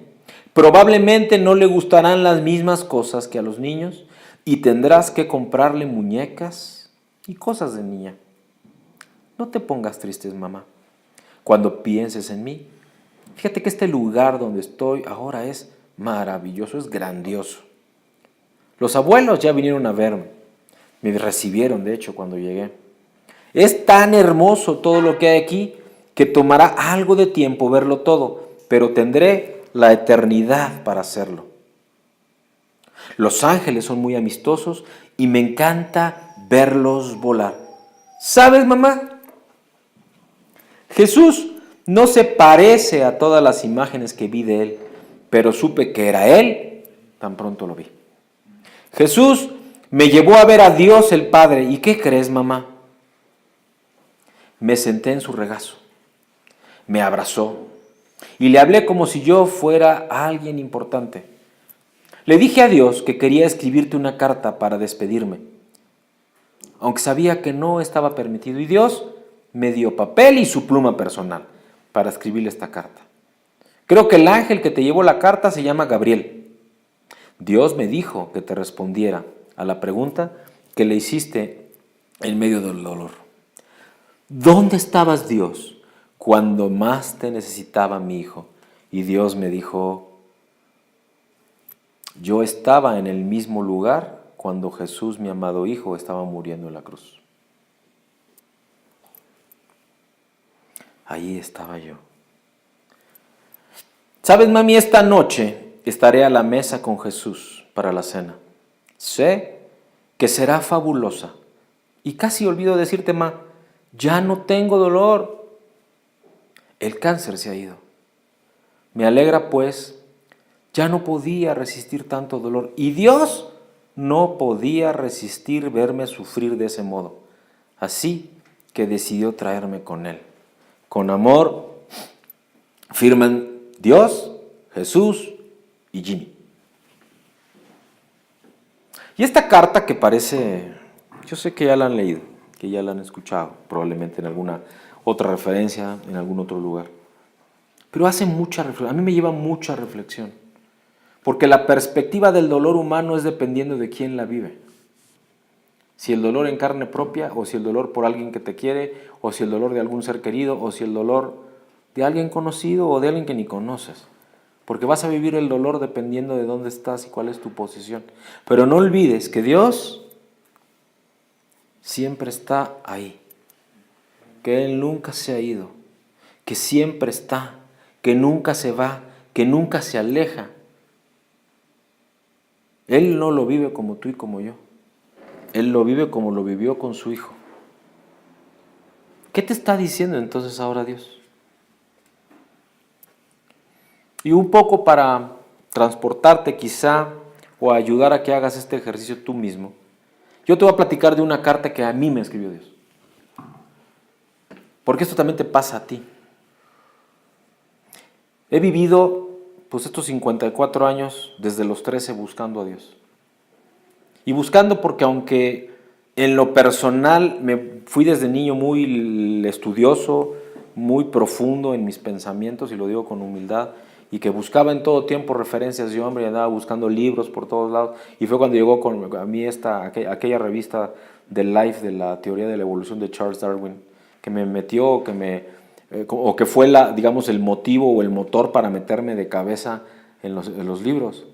probablemente no le gustarán las mismas cosas que a los niños y tendrás que comprarle muñecas y cosas de niña. No te pongas triste, mamá. Cuando pienses en mí, fíjate que este lugar donde estoy ahora es maravilloso, es grandioso. Los abuelos ya vinieron a verme. Me recibieron, de hecho, cuando llegué. Es tan hermoso todo lo que hay aquí que tomará algo de tiempo verlo todo, pero tendré la eternidad para hacerlo. Los ángeles son muy amistosos y me encanta verlos volar. ¿Sabes, mamá? Jesús no se parece a todas las imágenes que vi de él, pero supe que era él tan pronto lo vi. Jesús me llevó a ver a Dios el Padre. ¿Y qué crees, mamá? Me senté en su regazo, me abrazó y le hablé como si yo fuera alguien importante. Le dije a Dios que quería escribirte una carta para despedirme, aunque sabía que no estaba permitido, y Dios me dio papel y su pluma personal para escribirle esta carta. Creo que el ángel que te llevó la carta se llama Gabriel. Dios me dijo que te respondiera a la pregunta que le hiciste en medio del dolor. ¿Dónde estabas, Dios, cuando más te necesitaba mi hijo? Y Dios me dijo: yo estaba en el mismo lugar cuando Jesús, mi amado hijo, estaba muriendo en la cruz. Ahí estaba yo. ¿Sabes, mami? Esta noche estaré a la mesa con Jesús para la cena. Sé que será fabulosa. Y casi olvido decirte, ma, ya no tengo dolor. El cáncer se ha ido. Me alegra, pues, ya no podía resistir tanto dolor. Y Dios no podía resistir verme sufrir de ese modo. Así que decidió traerme con Él. Con amor, firman Dios, Jesús y Jimmy. Y esta carta que parece, yo sé que ya la han leído, que ya la han escuchado, probablemente en alguna otra referencia, en algún otro lugar. Pero hace mucha reflexión, a mí me lleva mucha reflexión. Porque la perspectiva del dolor humano es dependiendo de quién la vive. Si el dolor en carne propia, o si el dolor por alguien que te quiere, o si el dolor de algún ser querido, o si el dolor de alguien conocido o de alguien que ni conoces. Porque vas a vivir el dolor dependiendo de dónde estás y cuál es tu posición. Pero no olvides que Dios siempre está ahí. Que Él nunca se ha ido. Que siempre está. Que nunca se va. Que nunca se aleja. Él no lo vive como tú y como yo. Él lo vive como lo vivió con su hijo. ¿Qué te está diciendo entonces ahora Dios? Y un poco para transportarte quizá o ayudar a que hagas este ejercicio tú mismo, yo te voy a platicar de una carta que a mí me escribió Dios. Porque esto también te pasa a ti. He vivido pues estos 54 años desde los 13 buscando a Dios. Y buscando porque aunque en lo personal me fui desde niño muy estudioso, muy profundo en mis pensamientos, y lo digo con humildad, y que buscaba en todo tiempo referencias de hombre y andaba buscando libros por todos lados. Y fue cuando llegó a mí aquella revista del Life, de la teoría de la evolución de Charles Darwin, que me metió, o que fue digamos, el motivo o el motor para meterme de cabeza en los libros.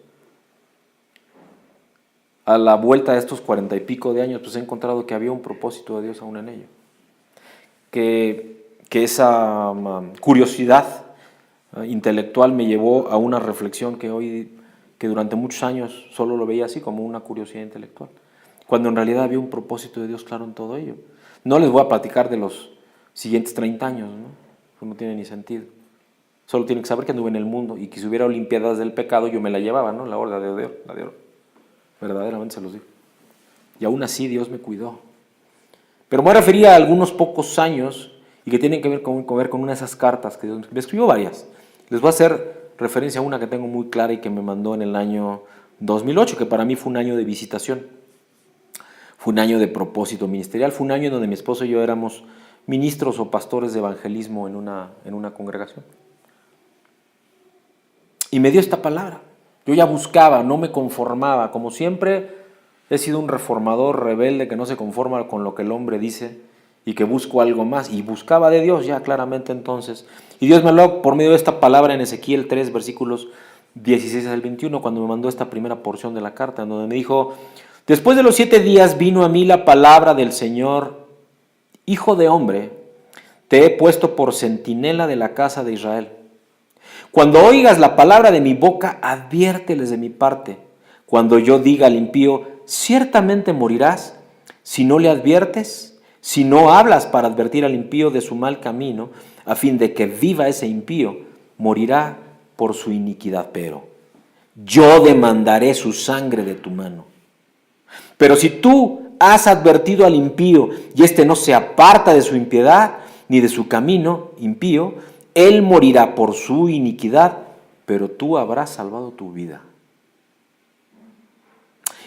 A la vuelta de estos 40 y pico de años, pues he encontrado que había un propósito de Dios aún en ello. Que esa curiosidad intelectual me llevó a una reflexión que durante muchos años solo lo veía así, como una curiosidad intelectual, cuando en realidad había un propósito de Dios claro en todo ello. No les voy a platicar de los siguientes 30 años, ¿no? Eso no tiene ni sentido. Solo tienen que saber que anduve en el mundo y que si hubiera olimpiadas del pecado yo me la llevaba, ¿no? La de oro. Verdaderamente se los digo. Y aún así Dios me cuidó. Pero me refería a algunos pocos años y que tienen que ver con una de esas cartas que Dios me escribió varias. Les voy a hacer referencia a una que tengo muy clara y que me mandó en el año 2008, que para mí fue un año de visitación. Fue un año de propósito ministerial. Fue un año en donde mi esposo y yo éramos ministros o pastores de evangelismo en una congregación. Y me dio esta palabra. Yo ya buscaba, no me conformaba. Como siempre, he sido un reformador rebelde que no se conforma con lo que el hombre dice y que busco algo más. Y buscaba de Dios ya claramente entonces. Y Dios me habló por medio de esta palabra en Ezequiel 3, versículos 16 al 21, cuando me mandó esta primera porción de la carta, en donde me dijo: después de los 7 días vino a mí la palabra del Señor: hijo de hombre, te he puesto por centinela de la casa de Israel. Cuando oigas la palabra de mi boca, adviérteles de mi parte. Cuando yo diga al impío, ciertamente morirás, si no le adviertes, si no hablas para advertir al impío de su mal camino, a fin de que viva ese impío, morirá por su iniquidad. Pero yo demandaré su sangre de tu mano. Pero si tú has advertido al impío y éste no se aparta de su impiedad ni de su camino impío, él morirá por su iniquidad, pero tú habrás salvado tu vida.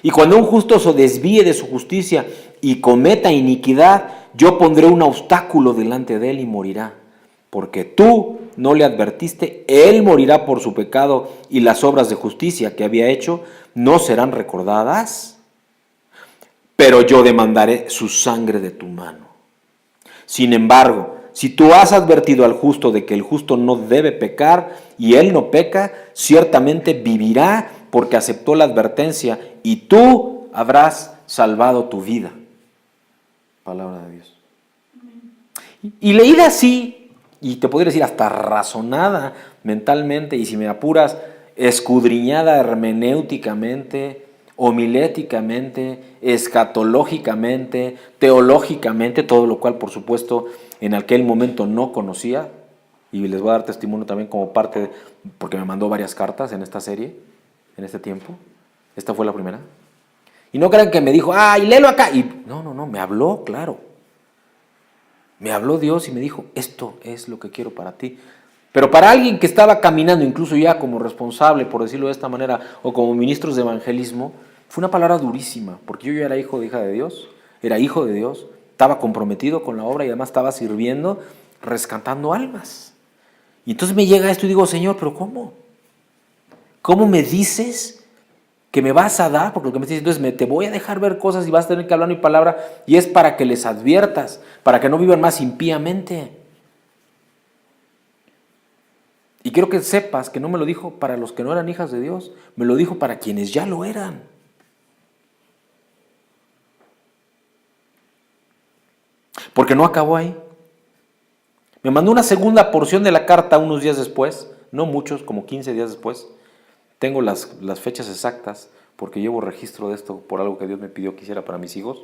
Y cuando un justo se desvíe de su justicia y cometa iniquidad, yo pondré un obstáculo delante de él y morirá. Porque tú no le advertiste, él morirá por su pecado, y las obras de justicia que había hecho no serán recordadas. Pero yo demandaré su sangre de tu mano. Sin embargo, si tú has advertido al justo de que el justo no debe pecar y él no peca, ciertamente vivirá porque aceptó la advertencia y tú habrás salvado tu vida. Palabra de Dios. Y leída así, y te podría decir hasta razonada mentalmente, y si me apuras, escudriñada hermenéuticamente, homiléticamente, escatológicamente, teológicamente, todo lo cual, por supuesto, en aquel momento no conocía, y les voy a dar testimonio también como parte, porque me mandó varias cartas en esta serie, en este tiempo. Esta fue la primera. Y no crean que me dijo, ¡ay, léelo acá! Y no, me habló, claro. Me habló Dios y me dijo, esto es lo que quiero para ti. Pero para alguien que estaba caminando, incluso ya como responsable, por decirlo de esta manera, o como ministros de evangelismo, fue una palabra durísima, porque yo ya era hijo de Dios, estaba comprometido con la obra y además estaba sirviendo, rescatando almas. Y entonces me llega esto y digo, Señor, ¿pero cómo? ¿Cómo me dices que me vas a dar? Porque lo que me estás diciendo es, te voy a dejar ver cosas y vas a tener que hablar mi palabra, y es para que les adviertas, para que no vivan más impíamente. Y quiero que sepas que no me lo dijo para los que no eran hijas de Dios, me lo dijo para quienes ya lo eran. Porque no acabó ahí. Me mandó una segunda porción de la carta unos días después, no muchos, como 15 días después. Tengo las fechas exactas porque llevo registro de esto por algo que Dios me pidió que hiciera para mis hijos.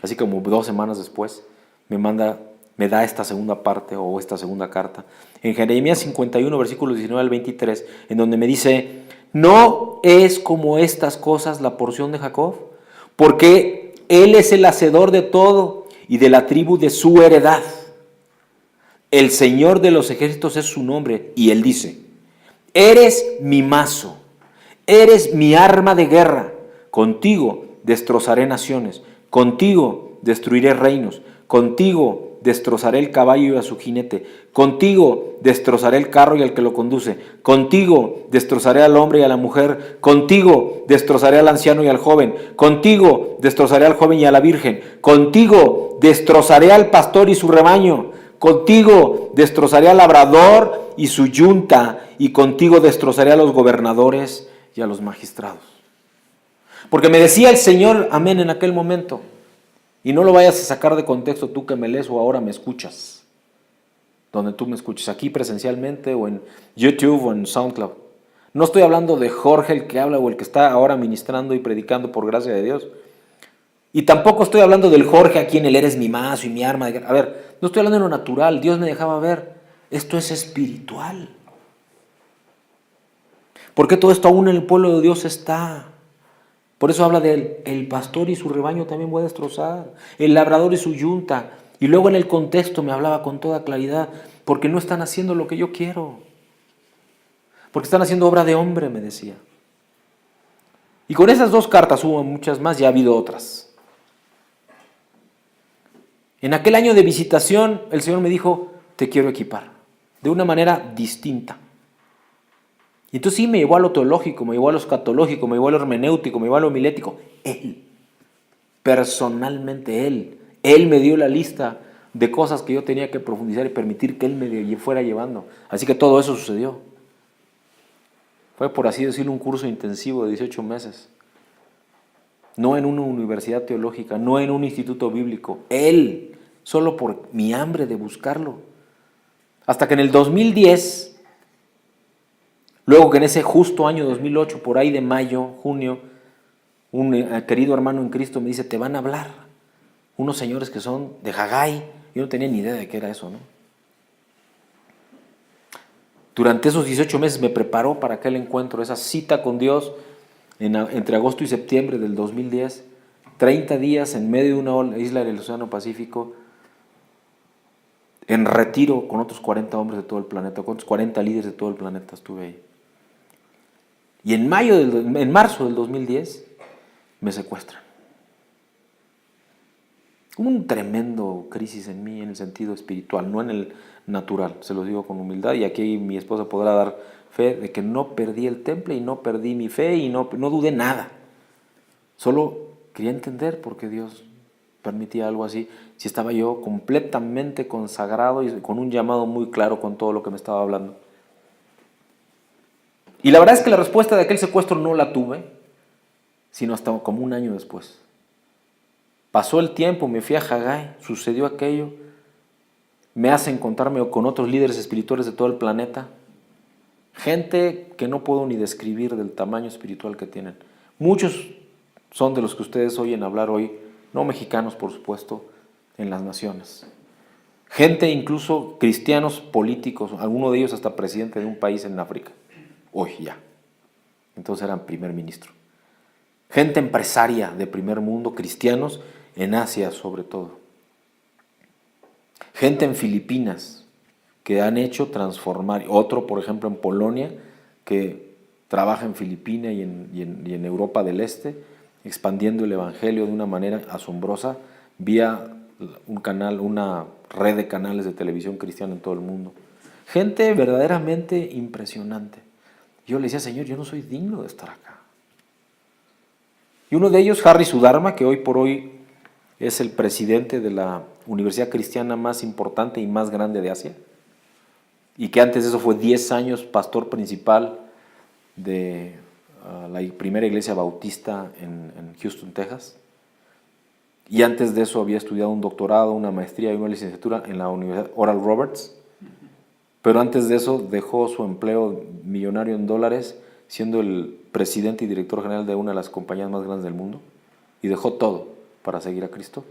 Así como 2 semanas después me da esta segunda parte o esta segunda carta. En Jeremías 51, versículos 19 al 23, en donde me dice, ¿no es como estas cosas la porción de Jacob? Porque él es el hacedor de todo y de la tribu de su heredad. El Señor de los ejércitos es su nombre. Y él dice, eres mi mazo, eres mi arma de guerra. Contigo destrozaré naciones, contigo destruiré reinos, contigo destrozaré el caballo y a su jinete. Contigo destrozaré el carro y al que lo conduce. Contigo destrozaré al hombre y a la mujer. Contigo destrozaré al anciano y al joven. Contigo destrozaré al joven y a la virgen. Contigo destrozaré al pastor y su rebaño. Contigo destrozaré al labrador y su yunta. Y contigo destrozaré a los gobernadores y a los magistrados. Porque me decía el Señor, amén, en aquel momento. Y no lo vayas a sacar de contexto tú que me lees o ahora me escuchas. Donde tú me escuches, aquí presencialmente o en YouTube o en SoundCloud. No estoy hablando de Jorge el que habla o el que está ahora ministrando y predicando por gracia de Dios. Y tampoco estoy hablando del Jorge a quien él eres mi mazo y mi arma. A ver, no estoy hablando de lo natural. Dios me dejaba ver. Esto es espiritual. Porque todo esto aún en el pueblo de Dios está. Por eso habla de él, el pastor y su rebaño también voy a destrozar, el labrador y su yunta. Y luego en el contexto me hablaba con toda claridad, porque no están haciendo lo que yo quiero. Porque están haciendo obra de hombre, me decía. Y con esas dos cartas hubo muchas más y ha habido otras. En aquel año de visitación, el Señor me dijo, te quiero equipar, de una manera distinta. Y entonces sí me llevó a lo teológico, me llevó a lo escatológico, me llevó a lo hermenéutico, me llevó a lo homilético. Él, personalmente Él me dio la lista de cosas que yo tenía que profundizar y permitir que Él me fuera llevando. Así que todo eso sucedió. Fue, por así decirlo, un curso intensivo de 18 meses. No en una universidad teológica, no en un instituto bíblico. Él, solo por mi hambre de buscarlo. Hasta que en el 2010... Luego que en ese justo año 2008, por ahí de mayo, junio, un querido hermano en Cristo me dice, te van a hablar unos señores que son de Haggai. Yo no tenía ni idea de qué era eso, ¿no? Durante esos 18 meses me preparó para aquel encuentro, esa cita con Dios entre agosto y septiembre del 2010, 30 días en medio de una isla del Océano Pacífico, en retiro con otros 40 hombres de todo el planeta, con otros 40 líderes de todo el planeta estuve ahí. Y en marzo del 2010 me secuestran. Hubo un tremendo crisis en mí en el sentido espiritual, no en el natural, se lo digo con humildad. Y aquí mi esposa podrá dar fe de que no perdí el temple y no perdí mi fe y no dudé nada. Solo quería entender por qué Dios permitía algo así, si estaba yo completamente consagrado y con un llamado muy claro con todo lo que me estaba hablando. Y la verdad es que la respuesta de aquel secuestro no la tuve, sino hasta como un año después. Pasó el tiempo, me fui a Haggai, sucedió aquello, me hace encontrarme con otros líderes espirituales de todo el planeta, gente que no puedo ni describir del tamaño espiritual que tienen. Muchos son de los que ustedes oyen hablar hoy, no mexicanos por supuesto, en las naciones. Gente incluso cristianos políticos, alguno de ellos hasta presidente de un país en África. Hoy ya. Entonces eran primer ministro. Gente empresaria de primer mundo, cristianos, en Asia sobre todo. Gente en Filipinas que han hecho transformar. Otro, por ejemplo, en Polonia, que trabaja en Filipinas y en Europa del Este, expandiendo el evangelio de una manera asombrosa vía un canal, una red de canales de televisión cristiana en todo el mundo. Gente verdaderamente impresionante. Yo le decía, Señor, yo no soy digno de estar acá. Y uno de ellos, Harry Sudharma, que hoy por hoy es el presidente de la universidad cristiana más importante y más grande de Asia, y que antes de eso fue 10 años pastor principal de la primera iglesia bautista en Houston, Texas. Y antes de eso había estudiado un doctorado, una maestría y una licenciatura en la Universidad Oral Roberts. Pero antes de eso dejó su empleo millonario en dólares, siendo el presidente y director general de una de las compañías más grandes del mundo, y dejó todo para seguir a Cristo.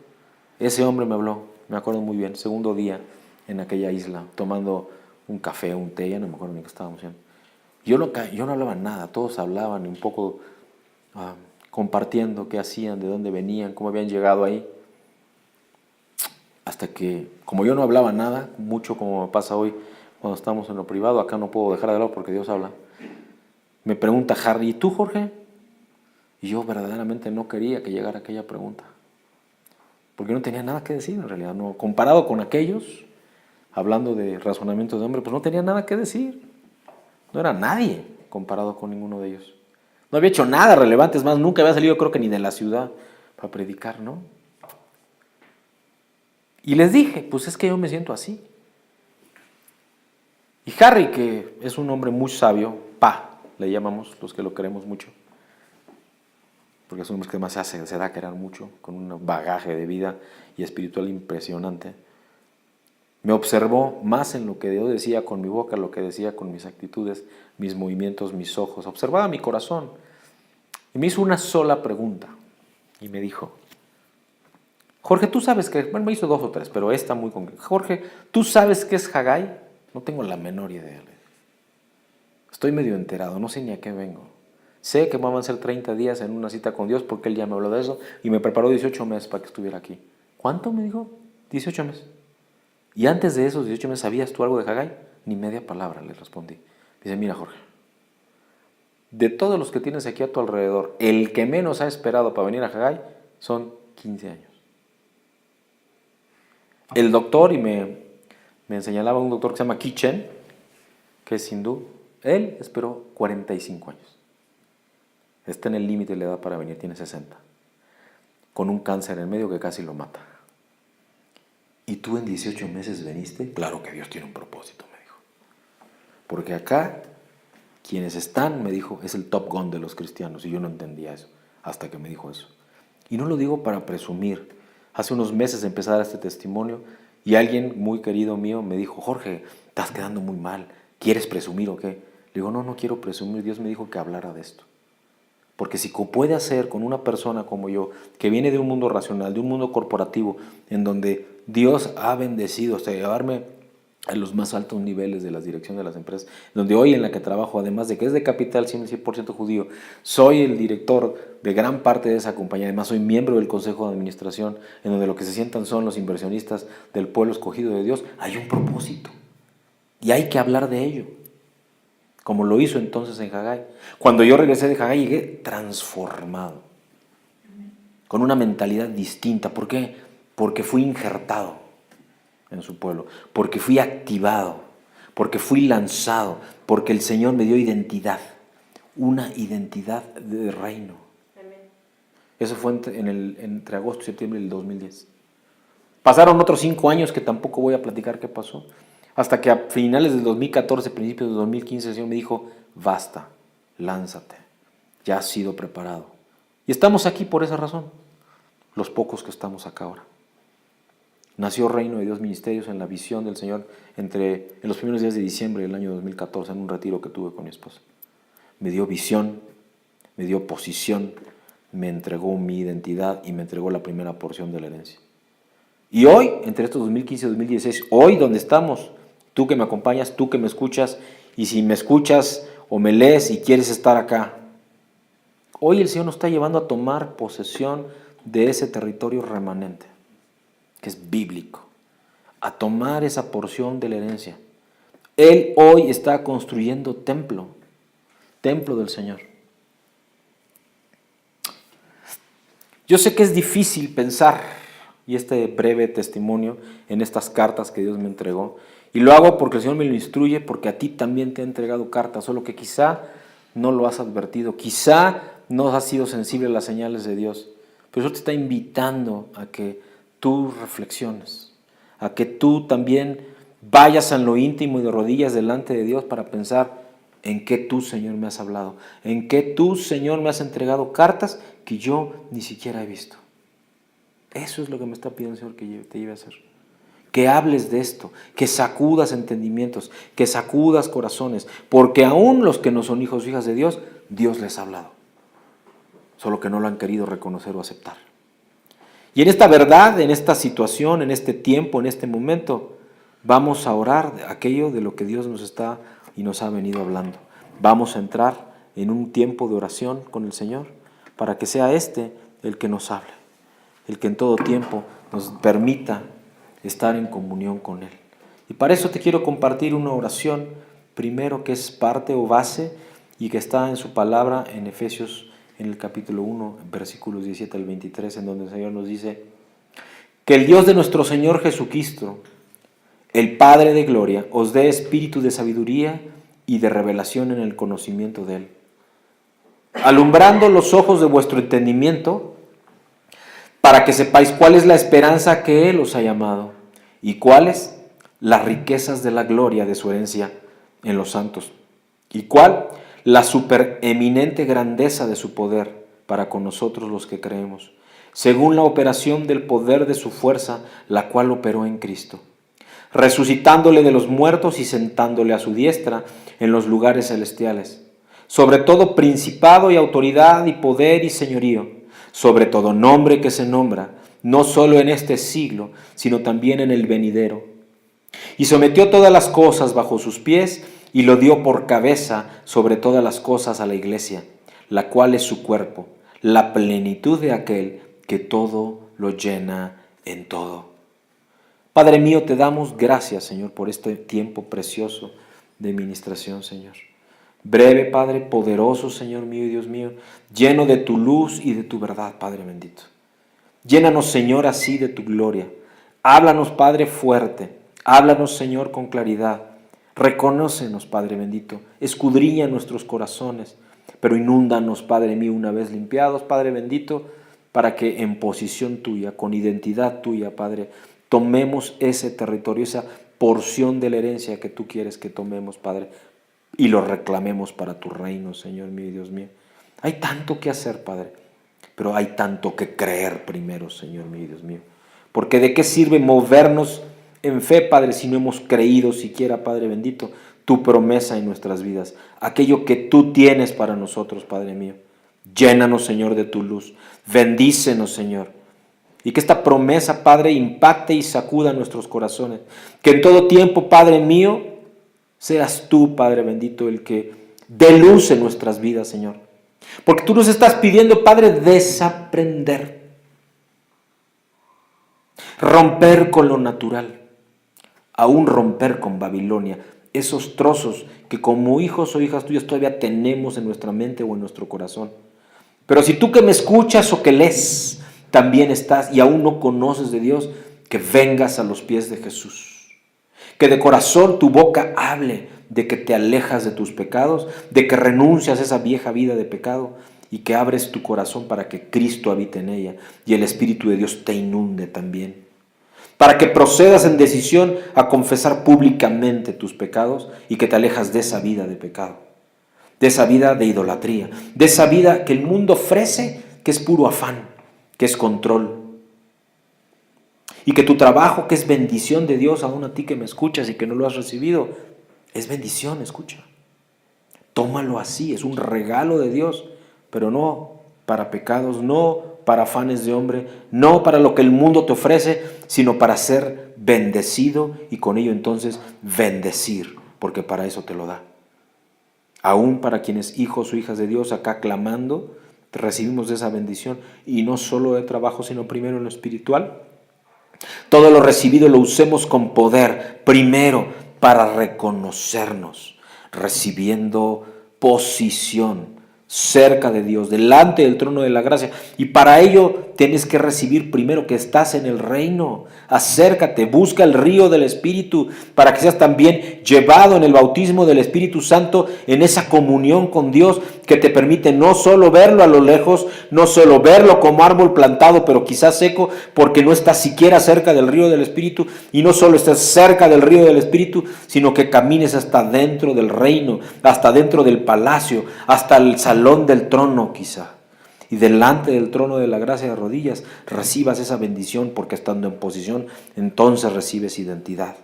Ese hombre me habló, me acuerdo muy bien, segundo día en aquella isla, tomando un café, un té, ya no me acuerdo ni qué estábamos haciendo. Yo no hablaba nada, todos hablaban un poco compartiendo qué hacían, de dónde venían, cómo habían llegado ahí. Hasta que, como yo no hablaba nada, mucho como me pasa hoy cuando estamos en lo privado, acá no puedo dejar de hablar porque Dios habla. Me pregunta Harry, ¿y tú, Jorge? Y yo verdaderamente no quería que llegara aquella pregunta. porque no tenía nada que decir en realidad, no, comparado con aquellos, hablando de razonamientos de hombre, pues no tenía nada que decir, no era nadie comparado con ninguno de ellos. No había hecho nada relevante, es más, nunca había salido creo que ni de la ciudad para predicar, ¿no? Y les dije, pues es que yo me siento así. Y Harry, que es un hombre muy sabio, le llamamos los que lo queremos mucho, porque es un hombre que más se da a querer mucho, con un bagaje de vida y espiritual impresionante, me observó más en lo que yo decía con mi boca, lo que decía con mis actitudes, mis movimientos, mis ojos, observaba mi corazón. Y me hizo una sola pregunta y me dijo, Jorge, tú sabes que, bueno, me hizo 2 o 3, pero esta muy concreta. Jorge, ¿tú sabes qué es Haggai? No tengo la menor idea. Estoy medio enterado, no sé ni a qué vengo. Sé que van a ser 30 días en una cita con Dios porque Él ya me habló de eso y me preparó 18 meses para que estuviera aquí. ¿Cuánto? Me dijo. 18 meses. Y antes de esos 18 meses, ¿sabías tú algo de Haggai? Ni media palabra, le respondí. Dice, mira Jorge, de todos los que tienes aquí a tu alrededor, el que menos ha esperado para venir a Haggai son 15 años. El doctor, y me señalaba un doctor que se llama Kitchen, que es hindú, él esperó 45 años. Está en el límite de la edad para venir, tiene 60. Con un cáncer en medio que casi lo mata. ¿Y tú en 18 meses veniste? Claro que Dios tiene un propósito, me dijo. Porque acá, quienes están, me dijo, es el Top Gun de los cristianos. Y yo no entendía eso, hasta que me dijo eso. Y no lo digo para presumir. Hace unos meses empecé a dar este testimonio y alguien muy querido mío me dijo, Jorge, estás quedando muy mal. ¿Quieres presumir o qué? Le digo, no quiero presumir. Dios me dijo que hablara de esto. Porque si puede hacer con una persona como yo, que viene de un mundo racional, de un mundo corporativo, en donde Dios ha bendecido hasta llevarme a los más altos niveles de las direcciones de las empresas, donde hoy en la que trabajo, además de que es de capital 100% judío, soy el director de gran parte de esa compañía, además soy miembro del consejo de administración, en donde lo que se sientan son los inversionistas del pueblo escogido de Dios, hay un propósito y hay que hablar de ello. Como lo hizo entonces en Haggai. Cuando yo regresé de Haggai llegué transformado, con una mentalidad distinta. ¿Por qué? Porque fui injertado en su pueblo, porque fui activado, porque fui lanzado, porque el Señor me dio identidad, una identidad de reino. Eso fue entre agosto y septiembre del 2010. Pasaron otros 5 años que tampoco voy a platicar qué pasó. Hasta que a finales del 2014, principios del 2015, el Señor me dijo, basta, lánzate, ya has sido preparado. Y estamos aquí por esa razón, los pocos que estamos acá ahora. Nació Reino de Dios Ministerios en la visión del Señor en los primeros días de diciembre del año 2014, en un retiro que tuve con mi esposa. Me dio visión, me dio posición, me entregó mi identidad y me entregó la primera porción de la herencia. Y hoy, entre estos 2015 y 2016, hoy donde estamos, tú que me acompañas, tú que me escuchas, y si me escuchas o me lees y quieres estar acá, hoy el Señor nos está llevando a tomar posesión de ese territorio remanente, que es bíblico, a tomar esa porción de la herencia. Él hoy está construyendo templo del Señor. Yo sé que es difícil pensar, y este breve testimonio en estas cartas que Dios me entregó, y lo hago porque el Señor me lo instruye, porque a ti también te ha entregado cartas, solo que quizá no lo has advertido, quizá no has sido sensible a las señales de Dios, pero Dios te está invitando a que tú reflexiones, a que tú también vayas en lo íntimo y de rodillas delante de Dios para pensar en qué tú, Señor, me has hablado, en qué tú, Señor, me has entregado cartas que yo ni siquiera he visto. Eso es lo que me está pidiendo el Señor que te lleve a hacer. Que hables de esto, que sacudas entendimientos, que sacudas corazones, porque aún los que no son hijos o hijas de Dios, Dios les ha hablado, solo que no lo han querido reconocer o aceptar. Y en esta verdad, en esta situación, en este tiempo, en este momento, vamos a orar de aquello de lo que Dios nos está y nos ha venido hablando. Vamos a entrar en un tiempo de oración con el Señor para que sea este el que nos hable, el que en todo tiempo nos permita estar en comunión con Él. Y para eso te quiero compartir una oración, primero que es parte o base y que está en su palabra en Efesios en el capítulo 1, versículos 17 al 23, en donde el Señor nos dice, Que el Dios de nuestro Señor Jesucristo, el Padre de gloria, os dé espíritu de sabiduría y de revelación en el conocimiento de Él, alumbrando los ojos de vuestro entendimiento, para que sepáis cuál es la esperanza que Él os ha llamado, y cuáles las riquezas de la gloria de su herencia en los santos, y cuál la supereminente grandeza de su poder para con nosotros los que creemos, según la operación del poder de su fuerza, la cual operó en Cristo, resucitándole de los muertos y sentándole a su diestra en los lugares celestiales, sobre todo principado y autoridad y poder y señorío, sobre todo nombre que se nombra, no solo en este siglo, sino también en el venidero. Y sometió todas las cosas bajo sus pies y lo dio por cabeza sobre todas las cosas a la iglesia, la cual es su cuerpo, la plenitud de aquel que todo lo llena en todo. Padre mío, te damos gracias, Señor, por este tiempo precioso de ministración, Señor. Breve, Padre, poderoso, Señor mío y Dios mío, lleno de tu luz y de tu verdad, Padre bendito. Llénanos, Señor, así de tu gloria. Háblanos, Padre, fuerte. Háblanos, Señor, con claridad. Reconócenos, Padre bendito. Escudriña nuestros corazones, pero inúndanos, Padre mío, una vez limpiados, Padre bendito, para que en posición tuya, con identidad tuya, Padre, tomemos ese territorio, esa porción de la herencia que tú quieres que tomemos, Padre, y lo reclamemos para tu reino, Señor mío y Dios mío. Hay tanto que hacer, Padre, pero hay tanto que creer primero, Señor mío y Dios mío. Porque ¿de qué sirve movernos en fe, Padre, si no hemos creído siquiera, Padre bendito, tu promesa en nuestras vidas? Aquello que tú tienes para nosotros, Padre mío. Llénanos, Señor, de tu luz. Bendícenos, Señor. Y que esta promesa, Padre, impacte y sacuda nuestros corazones. Que en todo tiempo, Padre mío, seas tú, Padre bendito, el que dé luz en nuestras vidas, Señor. Porque tú nos estás pidiendo, Padre, desaprender. Romper con lo natural. Aún romper con Babilonia. Esos trozos que como hijos o hijas tuyas todavía tenemos en nuestra mente o en nuestro corazón. Pero si tú que me escuchas o que lees, también estás y aún no conoces de Dios, que vengas a los pies de Jesús. Que de corazón tu boca hable de que te alejas de tus pecados, de que renuncias a esa vieja vida de pecado y que abres tu corazón para que Cristo habite en ella y el Espíritu de Dios te inunde también. Para que procedas en decisión a confesar públicamente tus pecados y que te alejas de esa vida de pecado, de esa vida de idolatría, de esa vida que el mundo ofrece, que es puro afán, que es control. Y que tu trabajo, que es bendición de Dios, aún a ti que me escuchas y que no lo has recibido, es bendición, escucha. Tómalo así, es un regalo de Dios, pero no para pecados, no para afanes de hombre, no para lo que el mundo te ofrece, sino para ser bendecido y con ello entonces bendecir, porque para eso te lo da. Aún para quienes hijos o hijas de Dios acá clamando, recibimos esa bendición y no solo de trabajo, sino primero en lo espiritual. Todo lo recibido lo usemos con poder, primero para reconocernos, recibiendo posición cerca de Dios, delante del trono de la gracia. Y para ello tienes que recibir primero que estás en el reino. Acércate, busca el río del Espíritu para que seas también llevado en el bautismo del Espíritu Santo en esa comunión con Dios que te permite no solo verlo a lo lejos, no solo verlo como árbol plantado pero quizás seco porque no estás siquiera cerca del río del Espíritu, y no solo estás cerca del río del Espíritu, sino que camines hasta dentro del reino, hasta dentro del palacio, hasta el salón del trono quizá. Y delante del trono de la gracia de rodillas recibas esa bendición, porque estando en posición entonces recibes identidad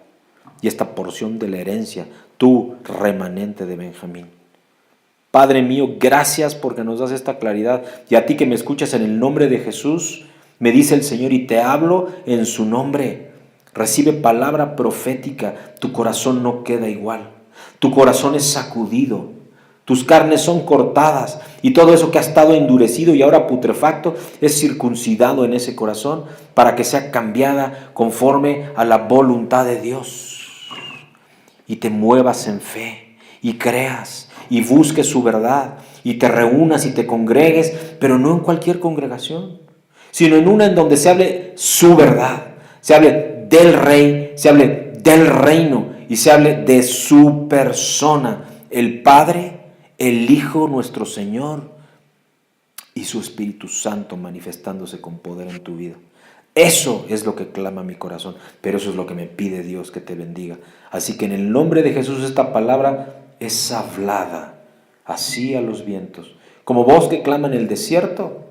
y esta porción de la herencia, tú remanente de Benjamín. Padre mío, gracias porque nos das esta claridad, y a ti que me escuchas, en el nombre de Jesús, me dice el Señor y te hablo en su nombre. Recibe palabra profética, tu corazón no queda igual, tu corazón es sacudido. Tus carnes son cortadas y todo eso que ha estado endurecido y ahora putrefacto es circuncidado en ese corazón para que sea cambiada conforme a la voluntad de Dios. Y te muevas en fe y creas y busques su verdad y te reúnas y te congregues, pero no en cualquier congregación, sino en una en donde se hable su verdad, se hable del Rey, se hable del reino y se hable de su persona, el Padre, el Hijo, nuestro Señor y su Espíritu Santo manifestándose con poder en tu vida. Eso es lo que clama mi corazón, pero eso es lo que me pide Dios, que te bendiga. Así que en el nombre de Jesús esta palabra es hablada así a los vientos, como voz que clama en el desierto,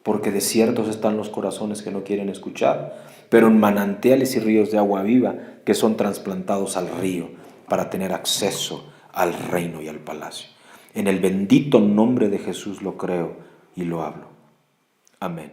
porque desiertos están los corazones que no quieren escuchar, pero en manantiales y ríos de agua viva que son trasplantados al río para tener acceso al reino y al palacio. En el bendito nombre de Jesús lo creo y lo hablo. Amén.